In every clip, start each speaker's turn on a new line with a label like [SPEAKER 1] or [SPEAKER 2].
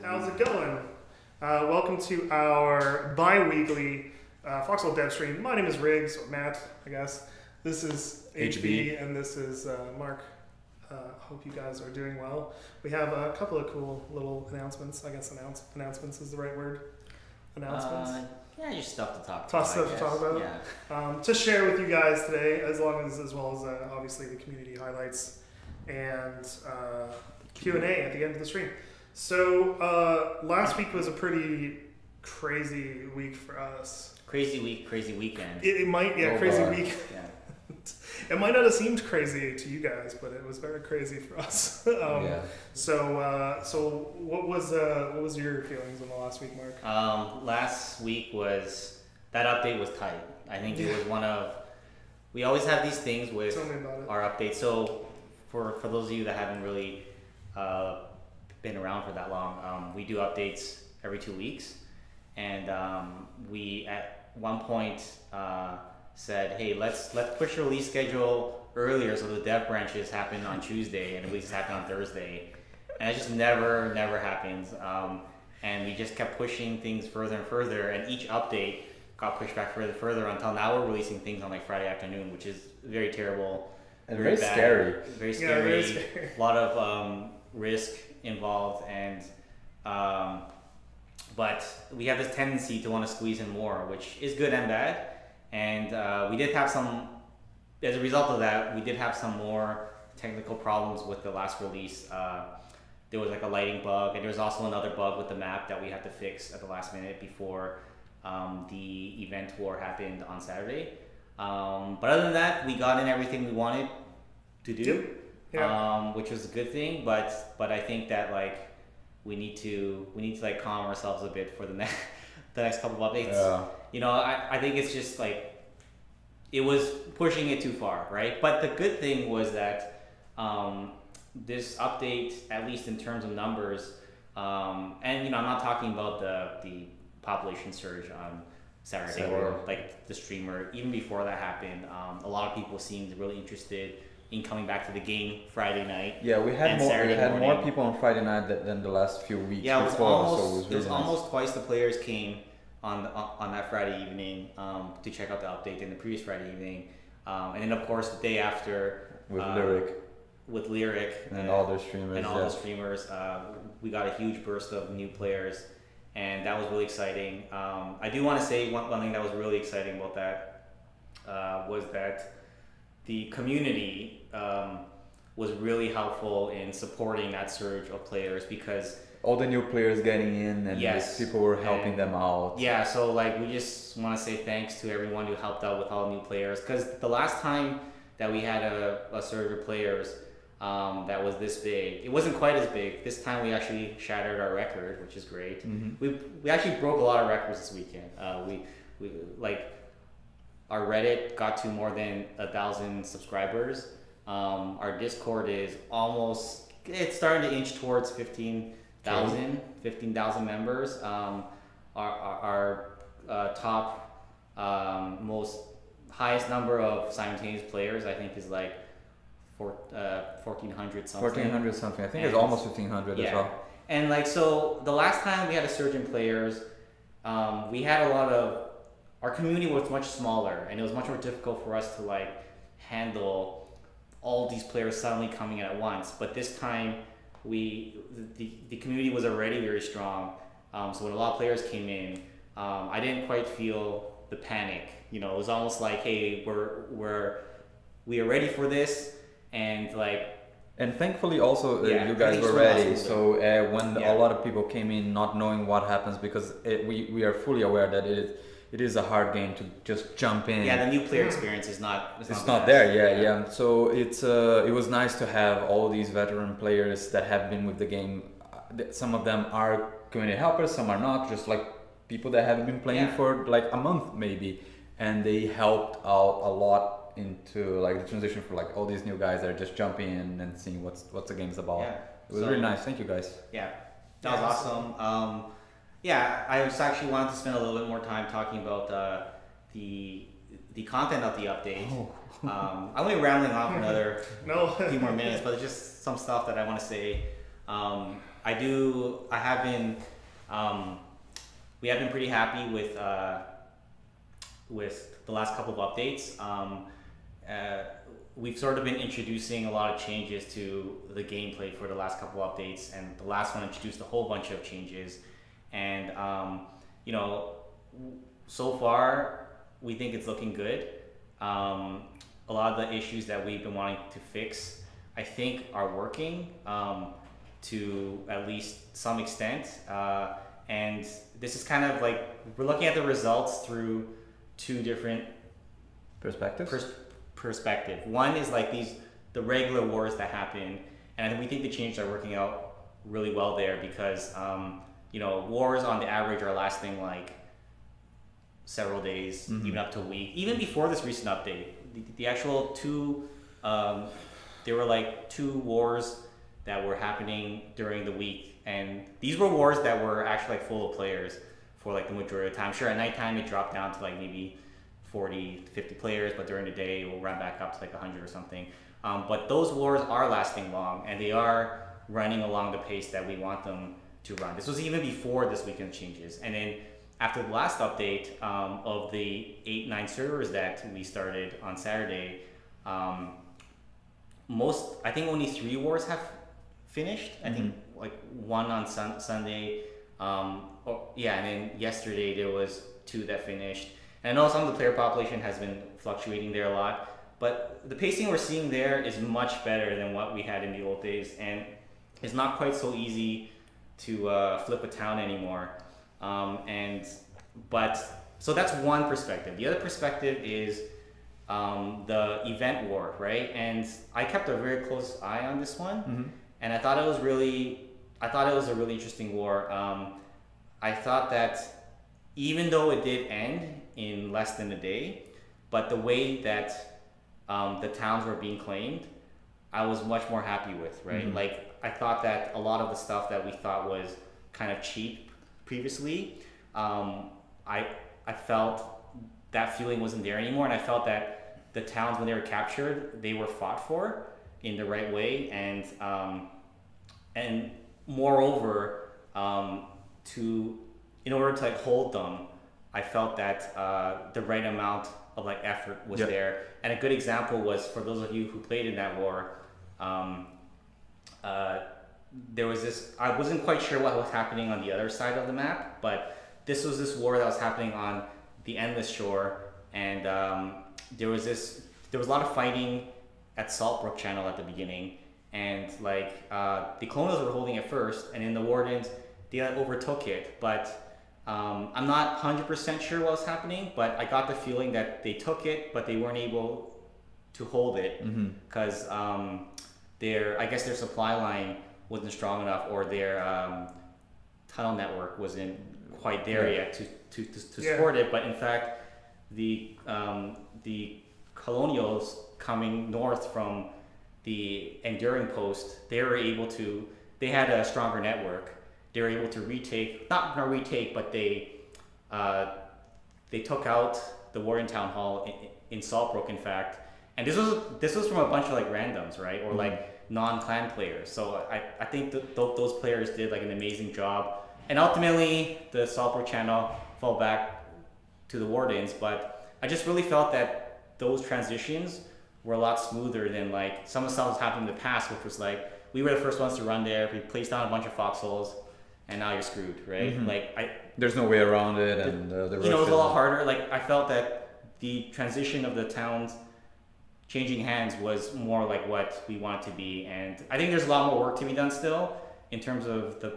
[SPEAKER 1] How's it going? Welcome to our bi-weekly Foxhole Devstream. My name is Riggs, or Matt, I guess. This is HB, and this is Mark. Hope you guys are doing well. We have a couple of cool little announcements. I guess announcements is the right word. Announcements?
[SPEAKER 2] Yeah, just stuff to talk
[SPEAKER 1] about. Stuff to talk about.
[SPEAKER 2] Yeah.
[SPEAKER 1] To share with you guys today, as well as obviously the community highlights and Q&A at the end of the stream. So last week was a pretty crazy week for us.
[SPEAKER 2] Crazy week, crazy weekend.
[SPEAKER 1] It might, crazy week. Yeah. It might not have seemed crazy to you guys, but it was very crazy for us. So what was your feelings on the last week, Mark?
[SPEAKER 2] Last week that update was tight. I think it was one of, we always have these things with
[SPEAKER 1] Tell me about it.
[SPEAKER 2] Our updates. So for those of you that haven't really been around for that long, we do updates every 2 weeks, and we at one point said, hey, let's push the release schedule earlier so the dev branches happen on Tuesday and releases happen on Thursday, and it just never happens. And we just kept pushing things further and further, and each update got pushed back further until now we're releasing things on like Friday afternoon, which is very terrible
[SPEAKER 3] and very scary.
[SPEAKER 2] Very scary. A lot of risk involved, and but we have this tendency to want to squeeze in more, which is good and bad. And we did have some, as a result of that, we did have some more technical problems with the last release. There was like a lighting bug, and there was also another bug with the map that we had to fix at the last minute before the event war happened on Saturday. But other than that, we got in everything we wanted to do, which was a good thing. But I think that like we need to like calm ourselves a bit for the next couple of updates.
[SPEAKER 3] Yeah.
[SPEAKER 2] You know, I think it's just like it was pushing it too far, right? But the good thing was that this update, at least in terms of numbers, and you know, I'm not talking about the population surge on Saturday or like the streamer. Even before that happened, a lot of people seemed really interested in coming back to the game Friday night.
[SPEAKER 3] Yeah, we had more people on Friday night than the last few weeks.
[SPEAKER 2] Yeah,
[SPEAKER 3] it was
[SPEAKER 2] almost twice the players came on that Friday evening to check out the update than the previous Friday evening, and then of course the day after with Lyric
[SPEAKER 3] and all their streamers
[SPEAKER 2] the streamers, we got a huge burst of new players, and that was really exciting. I do want to say one thing that was really exciting about that was that the community was really helpful in supporting that surge of players, because
[SPEAKER 3] all the new players getting in, and people were helping them out.
[SPEAKER 2] Yeah, so like we just want to say thanks to everyone who helped out with all the new players, because the last time that we had a surge of players that was this big, it wasn't quite as big. This time we actually shattered our record, which is great. Mm-hmm. We actually broke a lot of records this weekend. We like our Reddit got to more than 1,000 subscribers. Our Discord is it's starting to inch towards 15,000 members. Our top most highest number of simultaneous players, I think, is like 1,400 something.
[SPEAKER 3] 1,400 something. I think it's almost 1,500 as well.
[SPEAKER 2] And like, so the last time we had a surge in players, we had a lot of, our community was much smaller, and it was much more difficult for us to like handle all these players suddenly coming in at once. But this time, the community was already very strong. So when a lot of players came in, I didn't quite feel the panic. You know, it was almost like, hey, we are ready for this, and like.
[SPEAKER 3] And thankfully, also you guys were ready. So when a lot of people came in, not knowing what happens, because we are fully aware that it is a hard game to just jump in.
[SPEAKER 2] Yeah, the new player experience is not.
[SPEAKER 3] It's not there. Yeah. So it was nice to have all these veteran players that have been with the game. Some of them are community helpers, some are not. Just like people that have been playing for like a month maybe, and they helped out a lot into like the transition for like all these new guys that are just jumping in and seeing what's the game's about. Yeah. It was really nice. Thank you guys.
[SPEAKER 2] Yeah, that was awesome. I just actually wanted to spend a little bit more time talking about the content of the update. I'm only rambling on for another few more minutes, but it's just some stuff that I want to say. I have been, we have been pretty happy with the last couple of updates. We've sort of been introducing a lot of changes to the gameplay for the last couple of updates, and the last one introduced a whole bunch of changes. And you know, so far we think it's looking good. A lot of the issues that we've been wanting to fix, I think, are working to at least some extent. And this is kind of like, we're looking at the results through two different perspective. One is like the regular wars that happen, and we think the changes are working out really well there because you know, wars on the average are lasting like several days, even up to a week. Even before this recent update, the actual two, there were like 2 wars that were happening during the week, and these were wars that were actually like full of players for like the majority of the time. Sure, at nighttime it dropped down to like maybe 40 to 50 players, but during the day it will run back up to like 100 or something. But those wars are lasting long, and they are running along the pace that we want them to run. This was even before this weekend changes. And then after the last update of the 8-9 servers that we started on Saturday, I think only 3 wars have finished. I think like 1 on Sunday, and then yesterday there was 2 that finished. And I know some of the player population has been fluctuating there a lot, but the pacing we're seeing there is much better than what we had in the old days, and it's not quite so easy to flip a town anymore. So that's one perspective. The other perspective is the event war, right? And I kept a very close eye on this one, and I thought it was a really interesting war. I thought that even though it did end in less than a day, but the way that the towns were being claimed, I was much more happy with, right? Like, I thought that a lot of the stuff that we thought was kind of cheap previously, I felt that feeling wasn't there anymore, and I felt that the towns, when they were captured, they were fought for in the right way, and moreover, in order to like hold them, I felt that the right amount of like effort was there. And a good example was, for those of you who played in that war, there was this, I wasn't quite sure what was happening on the other side of the map, but this was this war that was happening on the Endless Shore, and there was a lot of fighting at Saltbrook Channel at the beginning, and like the Colonials were holding it first, and then the Wardens, they overtook it, but I'm not 100% sure what was happening, but I got the feeling that they took it, but they weren't able to hold it because I guess their supply line wasn't strong enough, or their tunnel network wasn't quite there yet to support it. But in fact, the Colonials coming north from the Enduring Post, they had a stronger network. They were able to but they took out the Warden Town Hall in Saltbrook, in fact. And this was from a bunch of like randoms, right? Or like non-clan players. So I think those players did like an amazing job. And ultimately, the Saltbrook Channel fell back to the Wardens. But I just really felt that those transitions were a lot smoother than like some of the stuff that's happened in the past, which was like, we were the first ones to run there. We placed down a bunch of foxholes, and now you're screwed, right? Like
[SPEAKER 3] there's no way around it, and
[SPEAKER 2] it was a lot harder. Like, I felt that the transition of the towns changing hands was more like what we want it to be, and I think there's a lot more work to be done still in terms of the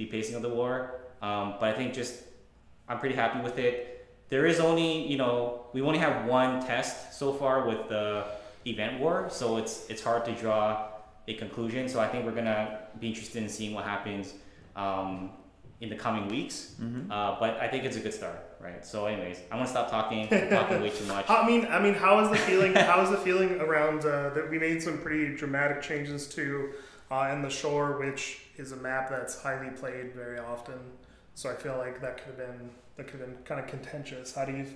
[SPEAKER 2] pacing of the war. But I think I'm pretty happy with it. There is only, we only have 1 test so far with the event war, so it's hard to draw a conclusion. So I think we're gonna be interested in seeing what happens in the coming weeks. But I think it's a good start, right? So anyways, I'm gonna stop talking way too much.
[SPEAKER 1] I mean, how is the feeling? How is the feeling around that we made some pretty dramatic changes to in the Shore, which is a map that's highly played very often. So I feel like that could have been kind of contentious. How do you?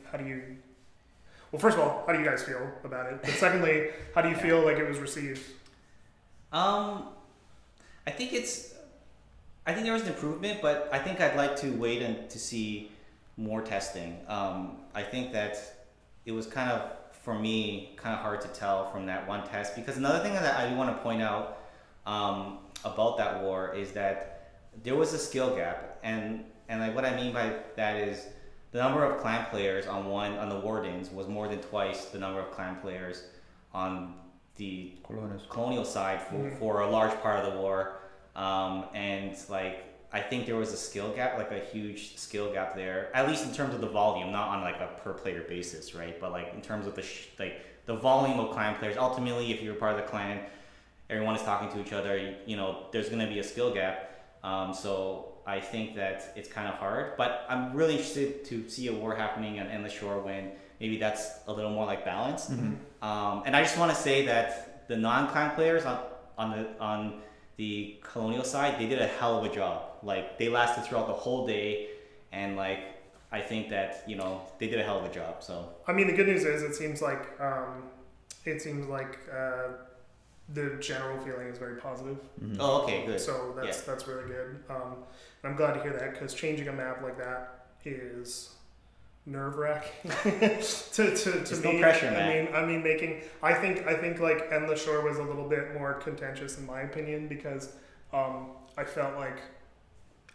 [SPEAKER 1] Well, first of all, how do you guys feel about it? But secondly, how do you feel like it was received?
[SPEAKER 2] I think it's I think there was an improvement, but I think I'd like to wait and to see more testing. I think that it was kind of, for me, kind of hard to tell from that one test, because another thing that I do want to point out about that war is that there was a skill gap, and like what I mean by that is the number of clan players on the Wardens was more than twice the number of clan players on the colonial side for a large part of the war. And like I think there was a skill gap, like a huge skill gap there, at least in terms of the volume, not on like a per player basis, right? But like in terms of the volume of clan players. Ultimately, if you're part of the clan, everyone is talking to each other. You know, there's going to be a skill gap. So I think that it's kind of hard. But I'm really interested to see a war happening on Endless Shore when maybe that's a little more like balanced. And I just want to say that the non-clan players on the colonial side, they did a hell of a job. Like they lasted throughout the whole day, and like I think that, you know, they did a hell of a job. So
[SPEAKER 1] I mean, the good news is it seems like the general feeling is very positive.
[SPEAKER 2] Oh, okay, good.
[SPEAKER 1] So that's really good. And I'm glad to hear that, because changing a map like that is nerve-wracking to me.
[SPEAKER 2] No pressure, man.
[SPEAKER 1] I think like Endless Shore was a little bit more contentious in my opinion, because I felt like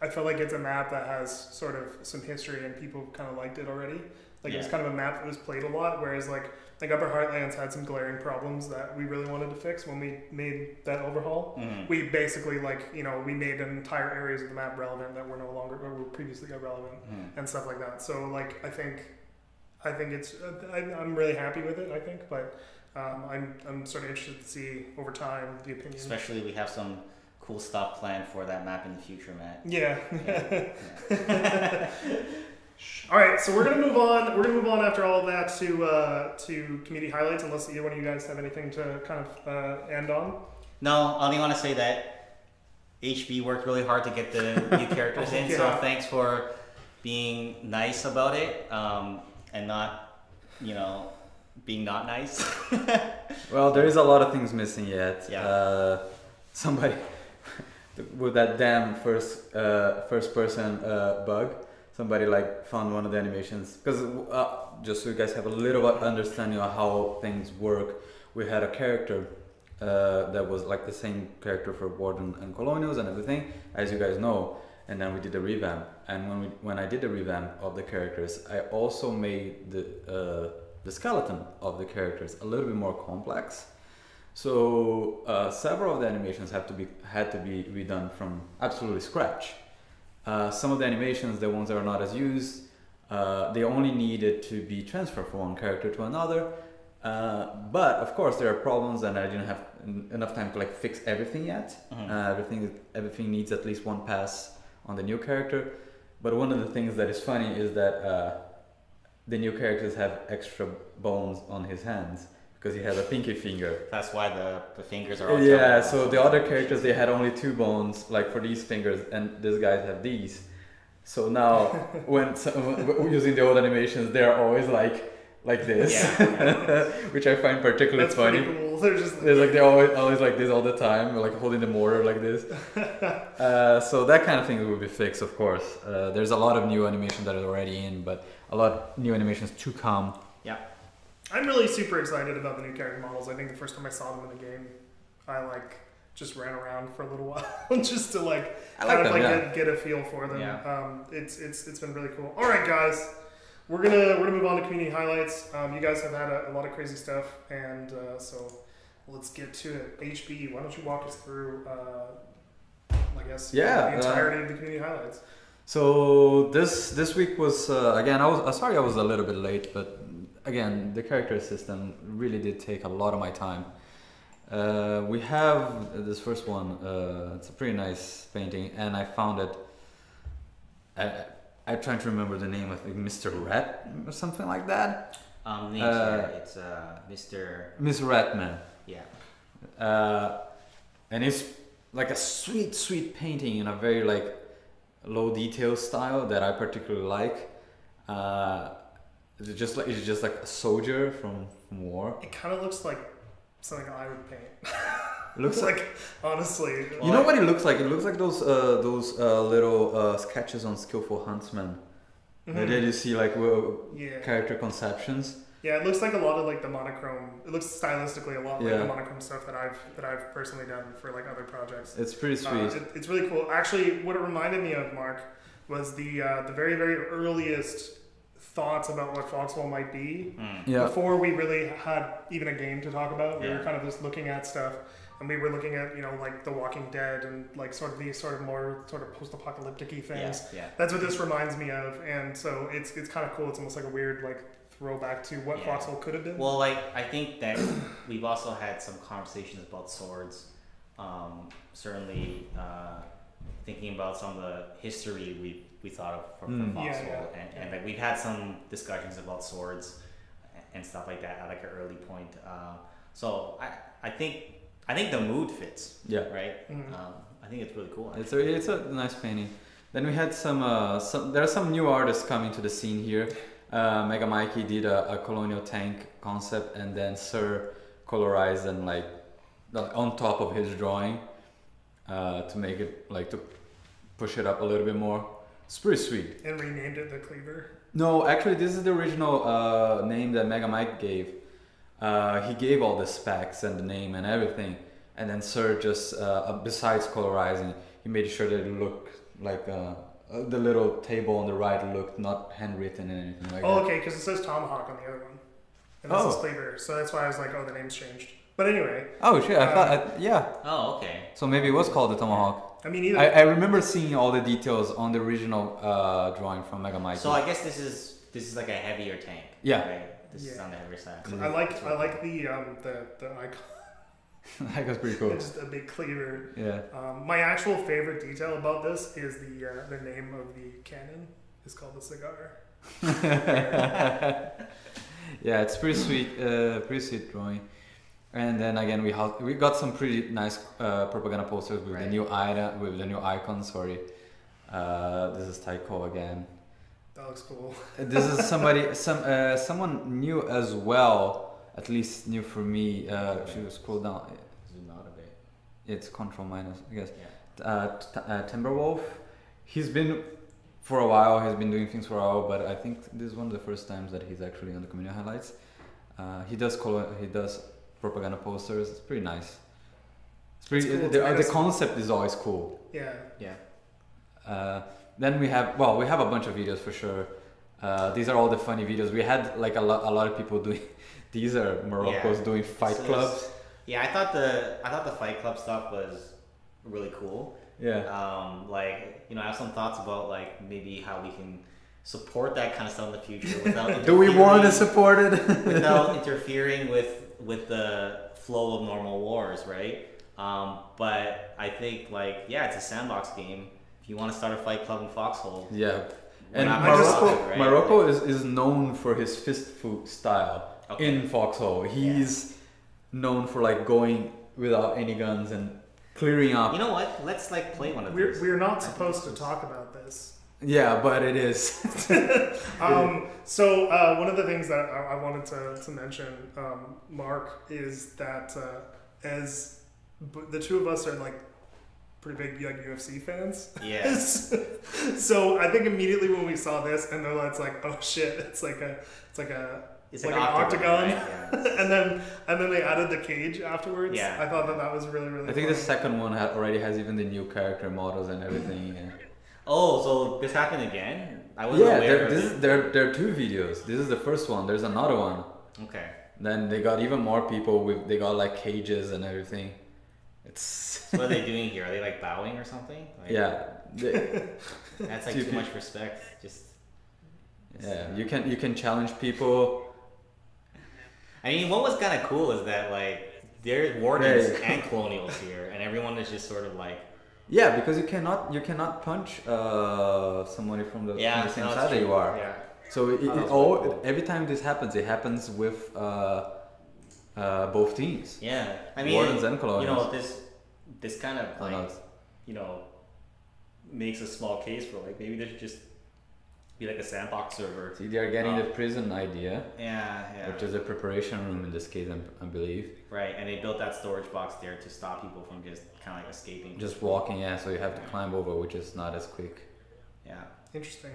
[SPEAKER 1] it's a map that has sort of some history and people kind of liked it already. Like it was kind of a map that was played a lot, whereas like Upper Heartlands had some glaring problems that we really wanted to fix when we made that overhaul. We basically we made entire areas of the map relevant that were no longer, or were previously irrelevant and stuff like that. So like I think it's I'm really happy with it. I think, but I'm sort of interested to see over time the opinion.
[SPEAKER 2] Especially we have some cool stuff planned for that map in the future, Matt.
[SPEAKER 1] Yeah. All right, so we're gonna move on. We're gonna move on after all of that to community highlights, unless either one of you guys have anything to kind of end on.
[SPEAKER 2] No, I only want to say that HB worked really hard to get the new characters in. So thanks for being nice about it, and not, being not nice.
[SPEAKER 3] Well, there is a lot of things missing yet.
[SPEAKER 2] Yeah.
[SPEAKER 3] Somebody with that damn first person bug. Somebody found one of the animations, because just so you guys have a little understanding of how things work, we had a character that was like the same character for Warden and Colonials and everything, as you guys know, and then we did a revamp. And when I did the revamp of the characters, I also made the skeleton of the characters a little bit more complex. So several of the animations had to be redone from absolutely scratch. Some of the animations, the ones that are not as used, they only needed to be transferred from one character to another. But of course, there are problems, and I didn't have enough time to fix everything yet. Everything needs at least one pass on the new character. But one of the things that is funny is that the new characters have extra bones on his hands, because he has a pinky finger.
[SPEAKER 2] That's why the fingers are all
[SPEAKER 3] yeah, so the other characters, they had only 2 bones, for these fingers, and these guys have these. So now, when using the old animations, they're always like this, which I find particularly
[SPEAKER 1] That's
[SPEAKER 3] funny.
[SPEAKER 1] Pretty cool.
[SPEAKER 3] They're always like this all the time, holding the mortar like this. So that kind of thing will be fixed, of course. There's a lot of new animation that is already in, but a lot of new animations to come.
[SPEAKER 2] Yeah.
[SPEAKER 1] I'm really super excited about the new character models. I think the first time I saw them in the game, I just ran around for a little while just to get a feel for them.
[SPEAKER 2] Yeah.
[SPEAKER 1] It's been really cool. All right, guys, we're gonna move on to community highlights. You guys have had a lot of crazy stuff, and so let's get to it. HB, why don't you walk us through? The entirety of the community highlights.
[SPEAKER 3] So this week was again. I was sorry I was a little bit late, but. Again, the character system really did take a lot of my time. We have this first one. It's a pretty nice painting, and I found it. I'm trying to remember the name. I think Mr. Rat or something like that.
[SPEAKER 2] It's Mr.
[SPEAKER 3] Ratman.
[SPEAKER 2] Yeah.
[SPEAKER 3] And it's like a sweet painting in a very low detail style that I particularly like. It's just like a soldier from war.
[SPEAKER 1] It kind of looks like something I would paint.
[SPEAKER 3] It looks
[SPEAKER 1] like honestly.
[SPEAKER 3] You know what it looks like? It looks like those little sketches on Skillful Huntsman. That you see like character conceptions.
[SPEAKER 1] Yeah, it looks like a lot of like the monochrome. It looks stylistically a lot like the monochrome stuff that I've personally done for like other projects.
[SPEAKER 3] It's pretty sweet.
[SPEAKER 1] It's really cool. Actually, what it reminded me of, Mark, was the very very earliest thoughts about what Foxhole might be before we really had even a game to talk about. We were kind of just looking at stuff, and we were looking at like The Walking Dead and like sort of these sort of more sort of post-apocalyptic-y things. That's what this reminds me of, and so it's kind of cool. It's almost like a weird like throwback to what Foxhole could have been.
[SPEAKER 2] Well, like I think that we've also had some conversations about swords. Certainly thinking about some of the history we thought of from Foxhole, and like we've had some discussions about swords and stuff like that at like an early point. So I think the mood fits. Yeah. Right. I think it's really cool.
[SPEAKER 3] Actually. It's a nice painting. Then we had some there are some new artists coming to the scene here. Mega Mikey did a colonial tank concept, and then Sir colorized and like on top of his drawing to make it like to push it up a little bit more. It's pretty sweet.
[SPEAKER 1] And renamed it the Cleaver.
[SPEAKER 3] No, actually, this is the original name that Mega Mike gave. He gave all the specs and the name and everything, and then Sir just besides colorizing, he made sure that it looked like the little table on the right looked not handwritten and anything like that.
[SPEAKER 1] Oh, okay, because it says Tomahawk on the other one, and this is Cleaver, so that's why I was like, oh, the name's changed. But anyway.
[SPEAKER 3] Oh shit! I thought, yeah.
[SPEAKER 2] Oh, okay.
[SPEAKER 3] So maybe it was called the Tomahawk.
[SPEAKER 1] I mean, either.
[SPEAKER 3] I remember seeing all the details on the original drawing from Mega Mike.
[SPEAKER 2] So I guess this is like a heavier tank.
[SPEAKER 3] Yeah.
[SPEAKER 2] Right? This is on the heavier side.
[SPEAKER 1] I like the icon.
[SPEAKER 3] That was pretty cool.
[SPEAKER 1] It's just a big cleaver.
[SPEAKER 3] Yeah.
[SPEAKER 1] My actual favorite detail about this is the name of the cannon is called the cigar.
[SPEAKER 3] Yeah, it's pretty sweet drawing. And then again, we got some pretty nice propaganda posters with the new icon. Sorry, this is Taiko again.
[SPEAKER 1] That looks cool.
[SPEAKER 3] This is someone new as well. At least new for me. If you scroll down,
[SPEAKER 2] Zoom out a bit.
[SPEAKER 3] It's Control minus, I guess.
[SPEAKER 2] Yeah.
[SPEAKER 3] Timberwolf. He's been for a while. He's been doing things for a while, but I think this is one of the first times that he's actually on the community highlights. He does propaganda posters. It's pretty nice. It's pretty. Cool. The concept is always cool.
[SPEAKER 1] Yeah.
[SPEAKER 3] Yeah. Then we have a bunch of videos for sure. These are all the funny videos. We had like a lot of people doing. These are Morocco's doing fight clubs.
[SPEAKER 2] Yeah, I thought the fight club stuff was really cool.
[SPEAKER 3] Yeah.
[SPEAKER 2] Like I have some thoughts about like maybe how we can support that kind of stuff in the future without.
[SPEAKER 3] Do we want to support it
[SPEAKER 2] without interfering with the flow of normal wars, right? But I think it's a sandbox game. If you want to start a fight club in Foxhole,
[SPEAKER 3] and Morocco is known for his fist foot style in Foxhole. He's known for like going without any guns and clearing up.
[SPEAKER 2] You know what? Let's play one of these.
[SPEAKER 1] We're not supposed to talk about this.
[SPEAKER 3] Yeah, but it is.
[SPEAKER 1] So one of the things that I wanted to mention, Mark, is that as the two of us are like pretty big UFC fans.
[SPEAKER 2] Yes.
[SPEAKER 1] So I think immediately when we saw this, and it's like, oh shit, it's like an octagon, right? Yeah. and then they added the cage afterwards. Yeah. I thought that was really really.
[SPEAKER 3] I think the second one already has even the new character models and everything. Yeah.
[SPEAKER 2] Oh, so this happened again? I wasn't aware of it.
[SPEAKER 3] There are two videos. This is the first one. There's another one.
[SPEAKER 2] Okay.
[SPEAKER 3] Then they got even more people they got like cages and everything.
[SPEAKER 2] So what are they doing here? Are they like bowing or something? That's like too much respect.
[SPEAKER 3] You can challenge people.
[SPEAKER 2] I mean, what was kind of cool is that like there's wardens and colonials here, and everyone is just sort of like.
[SPEAKER 3] Yeah, because you cannot punch somebody from the same side that you are. Yeah. So every time this happens, it happens with both teams.
[SPEAKER 2] Yeah, I mean,
[SPEAKER 3] wardens and colonials.
[SPEAKER 2] This kind of makes a small case for like maybe there's just be like a sandbox server.
[SPEAKER 3] See, they are getting the prison idea.
[SPEAKER 2] Yeah.
[SPEAKER 3] Which is a preparation room in this case, I believe.
[SPEAKER 2] Right, and they built that storage box there to stop people from just kind of like escaping.
[SPEAKER 3] Just walking, so you have to climb over, which is not as quick.
[SPEAKER 2] Yeah.
[SPEAKER 1] Interesting.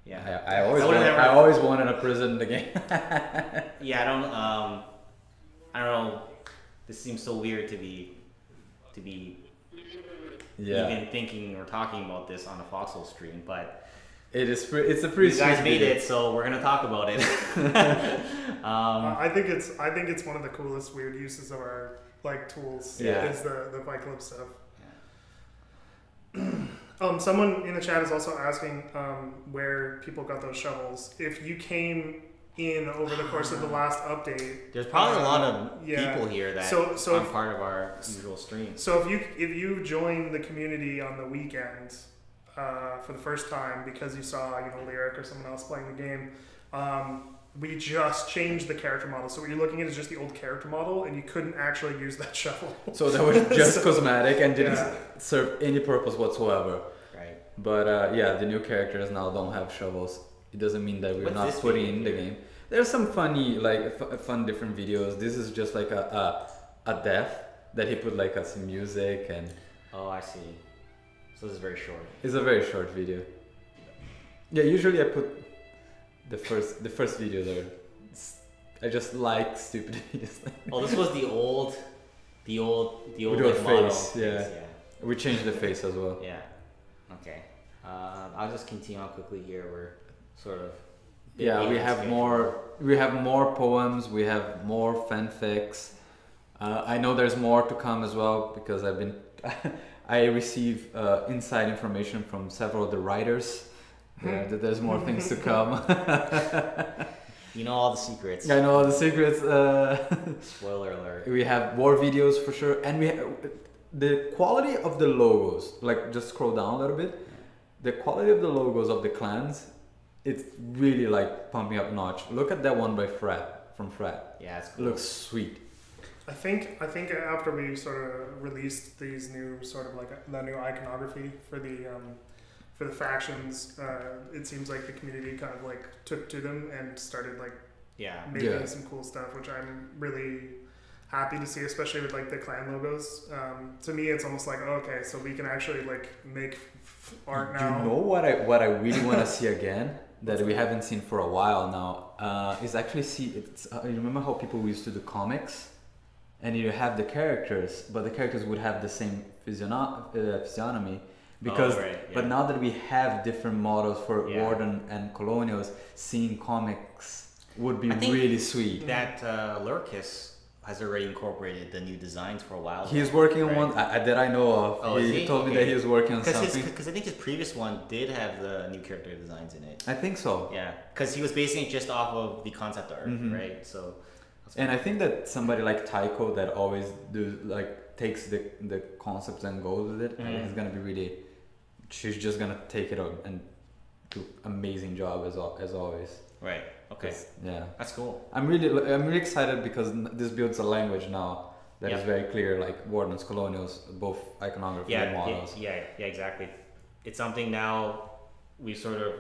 [SPEAKER 2] Yeah.
[SPEAKER 3] I always wanted a prison in the game.
[SPEAKER 2] Yeah, I don't know. This seems so weird to be even thinking or talking about this on a Foxhole stream, but
[SPEAKER 3] it's a pretty.
[SPEAKER 2] You guys made it, so we're gonna talk about it.
[SPEAKER 1] I think it's one of the coolest weird uses of our like tools. Is the Fight Club stuff. Yeah. Someone in the chat is also asking where people got those shovels. If you came in over the course of the last update,
[SPEAKER 2] there's probably a lot of people here that aren't part of our usual stream.
[SPEAKER 1] So if you join the community on the weekend for the first time because you saw Lyric or someone else playing the game, we just changed the character model. So what you're looking at is just the old character model, and you couldn't actually use that shovel.
[SPEAKER 3] So that was just cosmetic and didn't serve any purpose whatsoever.
[SPEAKER 2] Right.
[SPEAKER 3] But the new characters now don't have shovels. It doesn't mean that we're not putting in the game. There's some funny, fun different videos. This is just like a death that he put like some music and.
[SPEAKER 2] Oh, I see. So this is very short.
[SPEAKER 3] It's a very short video. Yeah, usually I put the first video there. I just like stupid videos.
[SPEAKER 2] Oh, this was the old
[SPEAKER 3] face. Yeah. We changed the face as well.
[SPEAKER 2] Yeah. Okay. I'll just continue on quickly here. We're sort of.
[SPEAKER 3] Yeah, we have more poems. We have more fanfics. I know there's more to come as well because I receive inside information from several of the writers that there's more things to come.
[SPEAKER 2] You know all the secrets.
[SPEAKER 3] I know all the secrets.
[SPEAKER 2] Spoiler alert.
[SPEAKER 3] We have more videos for sure, and the quality of the logos. Like, just scroll down a little bit. The quality of the logos of the clans. It's really like pumping up notch. Look at that one by from Frat. Yeah, it's cool. It looks sweet.
[SPEAKER 1] I think after we sort of released these new sort of like the new iconography for the factions, it seems like the community kind of like took to them and started like making some cool stuff, which I'm really happy to see, especially with like the clan logos. To me, it's almost like okay, so we can actually like make art now.
[SPEAKER 3] You know what I really want to see again? That we haven't seen for a while now is actually you remember how people used to do comics and you have the characters but the characters would have the same physiognomy because but now that we have different models for Warden and Colonials, seeing comics would be really sweet.
[SPEAKER 2] That Lurkis has already incorporated the new designs for a while.
[SPEAKER 3] He's working on one that I know of.
[SPEAKER 2] Oh,
[SPEAKER 3] he told me that he was working on something.
[SPEAKER 2] Because I think his previous one did have the new character designs in it.
[SPEAKER 3] I think so.
[SPEAKER 2] Yeah, because he was basing it just off of the concept art, right? So.
[SPEAKER 3] And I think that somebody like Tycho that always takes the concepts and goes with it. He's gonna be really. She's just gonna take it up and do amazing job as always.
[SPEAKER 2] Right. Okay.
[SPEAKER 3] Yeah.
[SPEAKER 2] That's cool.
[SPEAKER 3] I'm really excited because this builds a language now that is very clear, like Wardens, Colonials, both iconography and models.
[SPEAKER 2] Yeah, exactly. It's something now we sort of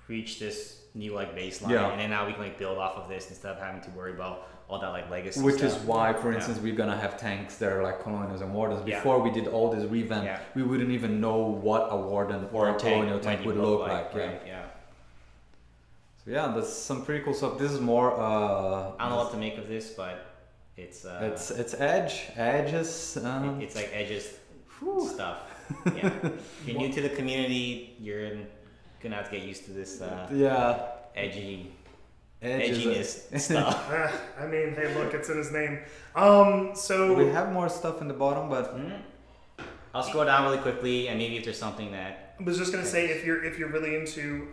[SPEAKER 2] reached this new like baseline, and then now we can like build off of this instead of having to worry about all that like legacy
[SPEAKER 3] Which
[SPEAKER 2] stuff.
[SPEAKER 3] is why, for instance, we're gonna have tanks that are like Colonials and Wardens. Before we did all this revamp, we wouldn't even know what a Warden or a Colonial tank would look like. Yeah, that's some pretty cool stuff. This is more.
[SPEAKER 2] I don't know what to make of this, but it's
[SPEAKER 3] edges.
[SPEAKER 2] It's like edges stuff. Yeah, if you're new to the community, you're gonna have to get used to this. Edginess stuff.
[SPEAKER 1] I mean, hey, look, it's in his name. So
[SPEAKER 3] we have more stuff in the bottom, but
[SPEAKER 2] I'll scroll down really quickly, and maybe if there's something that.
[SPEAKER 1] I was just gonna say, if you're really into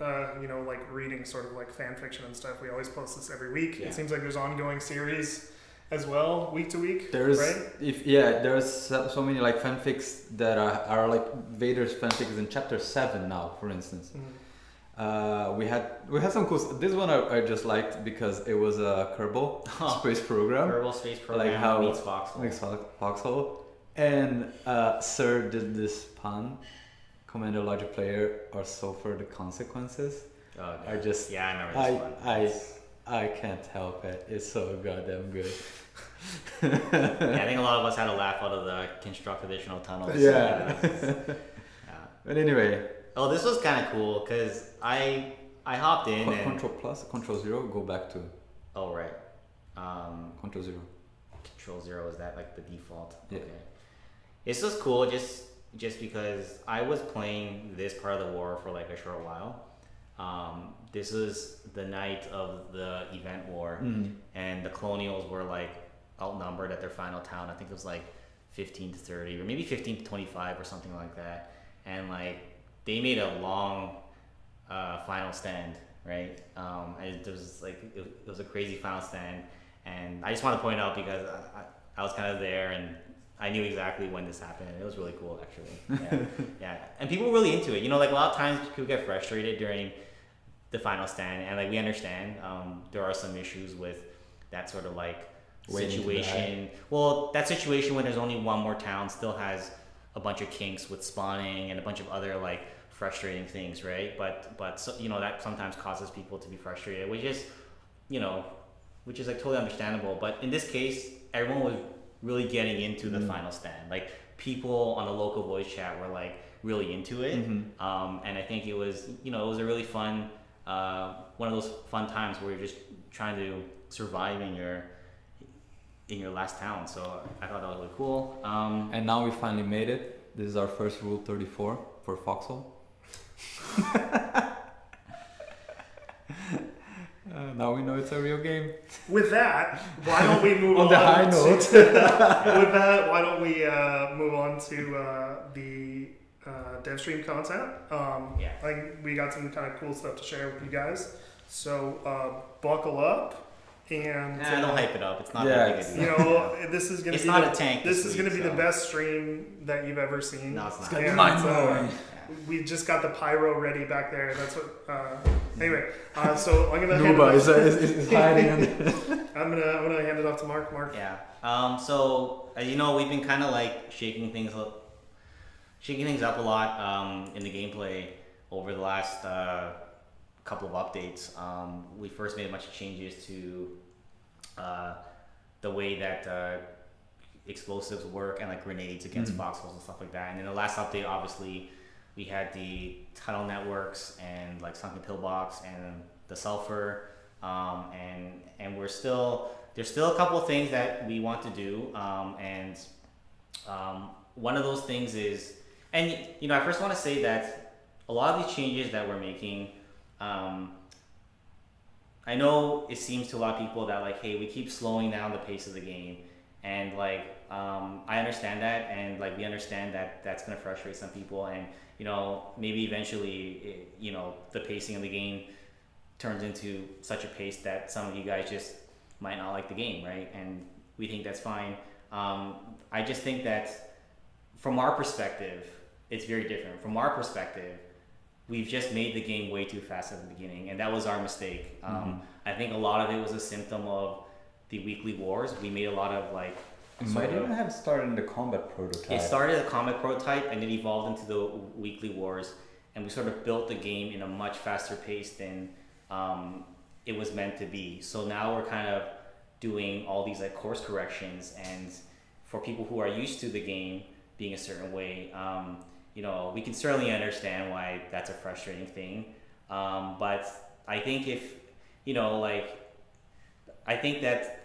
[SPEAKER 1] like reading sort of like fan fiction and stuff, we always post this every week. It seems like there's ongoing series as well, week to week. There's
[SPEAKER 3] so many like fanfics that are like Vader's fanfics in chapter 7 now, for instance. We had some cool. This one I just liked because it was a Kerbal space program.
[SPEAKER 2] Kerbal space program,
[SPEAKER 3] like how
[SPEAKER 2] meets Foxhole.
[SPEAKER 3] Foxhole. And Sir did this pun Commander Logic player or suffer the consequences.
[SPEAKER 2] Oh,
[SPEAKER 3] I just
[SPEAKER 2] I remember this one.
[SPEAKER 3] I can't help it. It's so goddamn good.
[SPEAKER 2] Yeah, I think a lot of us had a laugh out of the construct additional tunnels.
[SPEAKER 3] Yeah. But anyway.
[SPEAKER 2] Oh, this was kind of cool because I hopped in and
[SPEAKER 3] Control plus, Control 0, go back to.
[SPEAKER 2] Oh right.
[SPEAKER 3] Control 0.
[SPEAKER 2] Control 0 is that like the default?
[SPEAKER 3] Yeah.
[SPEAKER 2] Okay. This was cool just because I was playing this part of the war for like a short while. This was the night of the event war, and the Colonials were like outnumbered at their final town. I think it was like 15 to 30 or maybe 15 to 25 or something like that. And like they made a long final stand, right? It was a crazy final stand, and I just want to point out because I was kind of there and I knew exactly when this happened. It was really cool, actually. Yeah, yeah. And people were really into it. You know, like a lot of times people get frustrated during the final stand, and like we understand there are some issues with that sort of like situation. Well, that situation when there's only one more town still has a bunch of kinks with spawning and a bunch of other like frustrating things, right? But so, you know, that sometimes causes people to be frustrated, which is like totally understandable. But in this case, everyone was really getting into the final stand. Like people on the local voice chat were like really into it, and I think it was it was a really fun one of those fun times where you're just trying to survive in your last town. So I thought that was really cool.
[SPEAKER 3] And now we finally made it. This is our first Rule 34 for Foxhole. Now we know it's a real game.
[SPEAKER 1] With that, why don't we move
[SPEAKER 3] on
[SPEAKER 1] on
[SPEAKER 3] the high note?
[SPEAKER 1] With that, why don't we move on to the Devstream content? I think we got some kind of cool stuff to share with you guys. So buckle up. And
[SPEAKER 2] don't hype it up. It's not that big a deal.
[SPEAKER 1] This is gonna
[SPEAKER 2] it's
[SPEAKER 1] be
[SPEAKER 2] not a tank.
[SPEAKER 1] This is gonna be the best stream that you've ever seen.
[SPEAKER 2] No, it's not.
[SPEAKER 3] It's gonna be mind-blowing.
[SPEAKER 1] We just got the pyro ready back there. That's what. Anyway, so I'm gonna.
[SPEAKER 3] Nuba is hiding.
[SPEAKER 1] I'm gonna hand it off to Mark. Mark.
[SPEAKER 2] Yeah. So as you know, we've been kind of like shaking things up a lot in the gameplay over the last couple of updates. We first made a bunch of changes to the way that explosives work and like grenades against foxholes and stuff like that. And in the last update, obviously, we had the tunnel networks and like sunken pillbox and the sulfur, and there's still a couple of things that we want to do, and one of those things is, and I first want to say that a lot of these changes that we're making, I know it seems to a lot of people that like, hey, we keep slowing down the pace of the game, and like I understand that, and like we understand that that's gonna frustrate some people, and maybe eventually the pacing of the game turns into such a pace that some of you guys just might not like the game, right? And we think that's fine. I just think that from our perspective, it's very different. From our perspective, we've just made the game way too fast at the beginning, and that was our mistake. I think a lot of it was a symptom of the weekly wars. We made a lot of like.
[SPEAKER 3] It might even have started in the combat prototype.
[SPEAKER 2] It started as a combat prototype, and it evolved into the weekly wars, and we sort of built the game in a much faster pace than it was meant to be. So now we're kind of doing all these like course corrections, and for people who are used to the game being a certain way, we can certainly understand why that's a frustrating thing. But I think I think that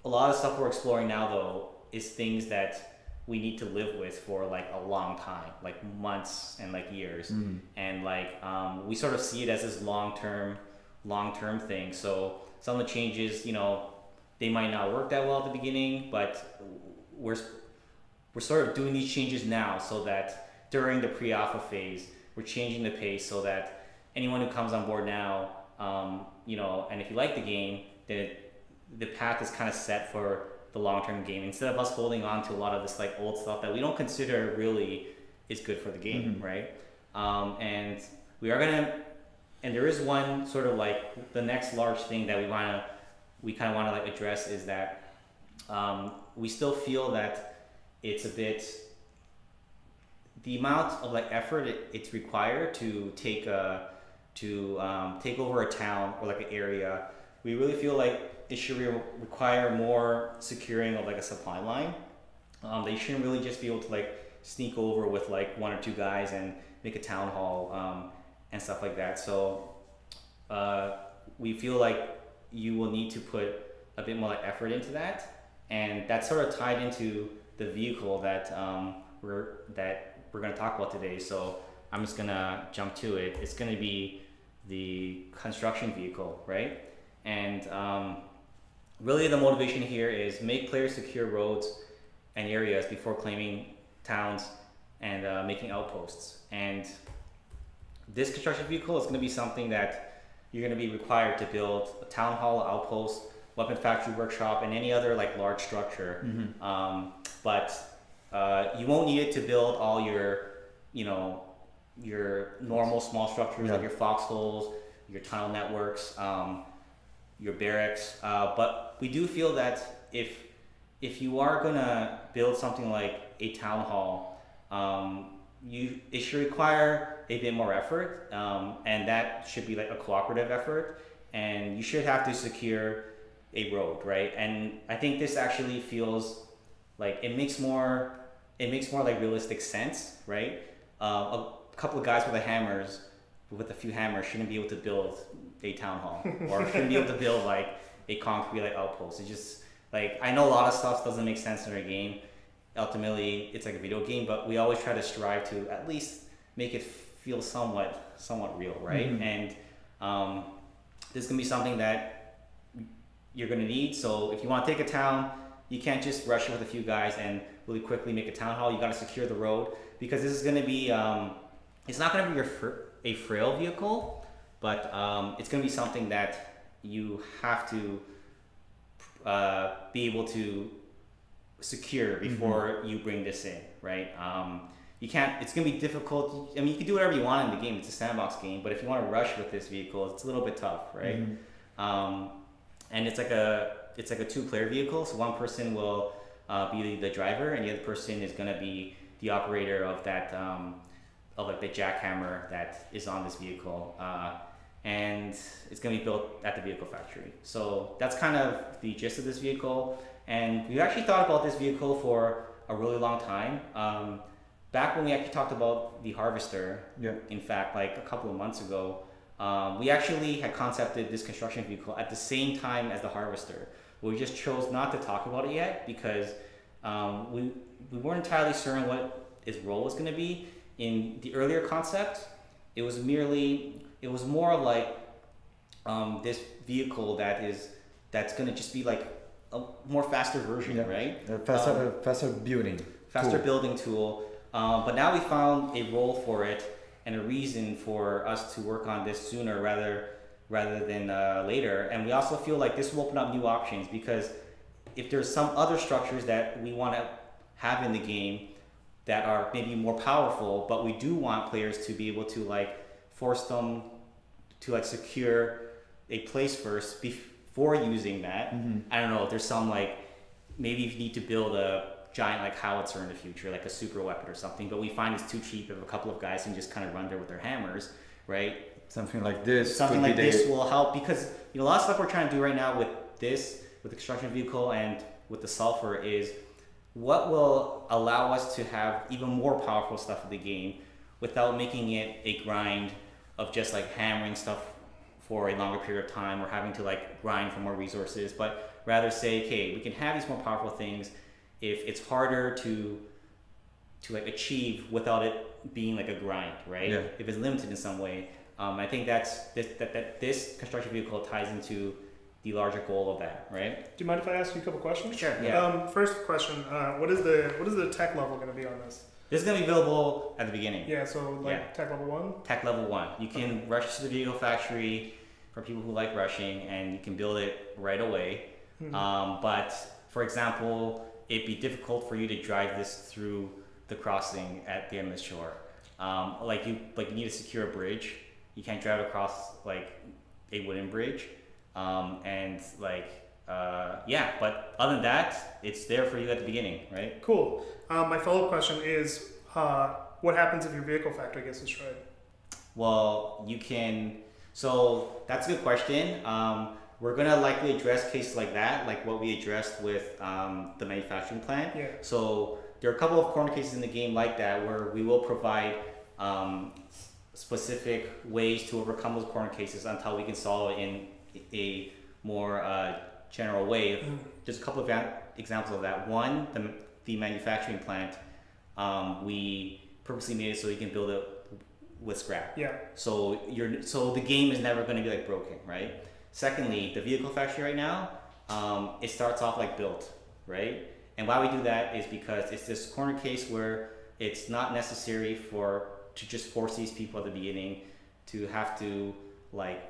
[SPEAKER 2] a lot of stuff we're exploring now, though, is things that we need to live with for like a long time, like months and like years. And like we sort of see it as this long-term thing. So some of the changes, they might not work that well at the beginning, but we're sort of doing these changes now so that during the pre-alpha phase, we're changing the pace so that anyone who comes on board now, and if you like the game, then the path is kind of set for the long-term game, instead of us holding on to a lot of this like old stuff that we don't consider really is good for the game, right? And we are gonna, and there is one sort of like the next large thing that we kind of want to like address is that we still feel that it's a bit, the amount of like effort it's required to take over a town or like an area, we really feel like it should require more securing of like a supply line. They shouldn't really just be able to like sneak over with like 1 or 2 guys and make a town hall and stuff like that. So we feel like you will need to put a bit more like effort into that, and that's sort of tied into the vehicle that we're going to talk about today. So I'm just going to jump to it. It's going to be the construction vehicle, right? And really the motivation here is make players secure roads and areas before claiming towns and making outposts. And this construction vehicle is going to be something that you're going to be required to build a town hall, outpost, weapon factory, workshop, and any other like large structure. But you won't need it to build all your, your normal small structures like your foxholes, your tunnel networks, your barracks. But we do feel that if you are gonna build something like a town hall, it should require a bit more effort, and that should be like a cooperative effort, and you should have to secure a road, right? And I think this actually feels like it makes more like realistic sense, right? A couple of guys with a few hammers shouldn't be able to build a town hall or shouldn't be able to build like a concrete like outpost. It's just like, I know a lot of stuff doesn't make sense in our game. Ultimately, it's like a video game, but we always try to strive to at least make it feel somewhat real, right? And this is gonna be something that you're gonna need. So if you want to take a town, you can't just rush it with a few guys and really quickly make a town hall. You got to secure the road, because this is gonna be it's not gonna be a frail vehicle, but it's gonna be something that you have to be able to secure before you bring this in, right? You can't, it's gonna be difficult. I mean, you can do whatever you want in the game. It's a sandbox game, but if you want to rush with this vehicle, it's a little bit tough, right? And it's like a 2-player vehicle, so one person will be the driver, and the other person is gonna be the operator of that of like the jackhammer that is on this vehicle. And it's going to be built at the vehicle factory. So that's kind of the gist of this vehicle. And we've actually thought about this vehicle for a really long time. Back when we actually talked about the Harvester, in fact, like a couple of months ago, we actually had concepted this construction vehicle at the same time as the Harvester. We just chose not to talk about it yet because we weren't entirely certain what its role was going to be. In the earlier concept, it was more like this vehicle that's going to just be like a more faster version, right?
[SPEAKER 3] Faster building.
[SPEAKER 2] Building tool. But now we found a role for it and a reason for us to work on this sooner rather than later. And we also feel like this will open up new options, because if there's some other structures that we want to have in the game that are maybe more powerful, but we do want players to be able to like force them to like secure a place first before using that. I don't know, there's some like, maybe you need to build a giant like howitzer in the future, like a super weapon or something, but we find it's too cheap if a couple of guys can just kind of run there with their hammers, right?
[SPEAKER 3] Something like this
[SPEAKER 2] will help, because a lot of stuff we're trying to do right now with the construction vehicle and with the sulfur is what will allow us to have even more powerful stuff in the game without making it a grind of just like hammering stuff for a longer period of time or having to like grind for more resources, but rather say, okay, we can have these more powerful things if it's harder to like achieve without it being like a grind, right? If it's limited in some way. I think that this construction vehicle ties into the larger goal of that, right?
[SPEAKER 1] Do you mind if I ask you a couple questions?
[SPEAKER 2] Sure. Yeah.
[SPEAKER 1] First question: what is the tech level going to be on this?
[SPEAKER 2] This is going to be available at the beginning.
[SPEAKER 1] Yeah. So like tech level 1. Tech
[SPEAKER 2] level 1. You can rush to the vehicle factory for people who like rushing, and you can build it right away. But for example, it'd be difficult for you to drive this through the crossing at the end of the shore. Like you need to secure a bridge. You can't drive across like a wooden bridge. But other than that, it's there for you at the beginning, right?
[SPEAKER 1] Cool. My follow-up question is, what happens if your vehicle factory gets destroyed?
[SPEAKER 2] Well, you can. So that's a good question. We're gonna likely address cases like that, like what we addressed with the manufacturing plant.
[SPEAKER 1] Yeah.
[SPEAKER 2] So there are a couple of corner cases in the game like that where we will provide specific ways to overcome those corner cases until we can solve it in a more general way. There's a couple of examples of that. One, the manufacturing plant, we purposely made it so you can build it with scrap.
[SPEAKER 1] Yeah.
[SPEAKER 2] So the game is never going to be like broken, right? Secondly, the vehicle factory right now, it starts off like built, right? And why we do that is because it's this corner case where it's not necessary to just force these people at the beginning to have to like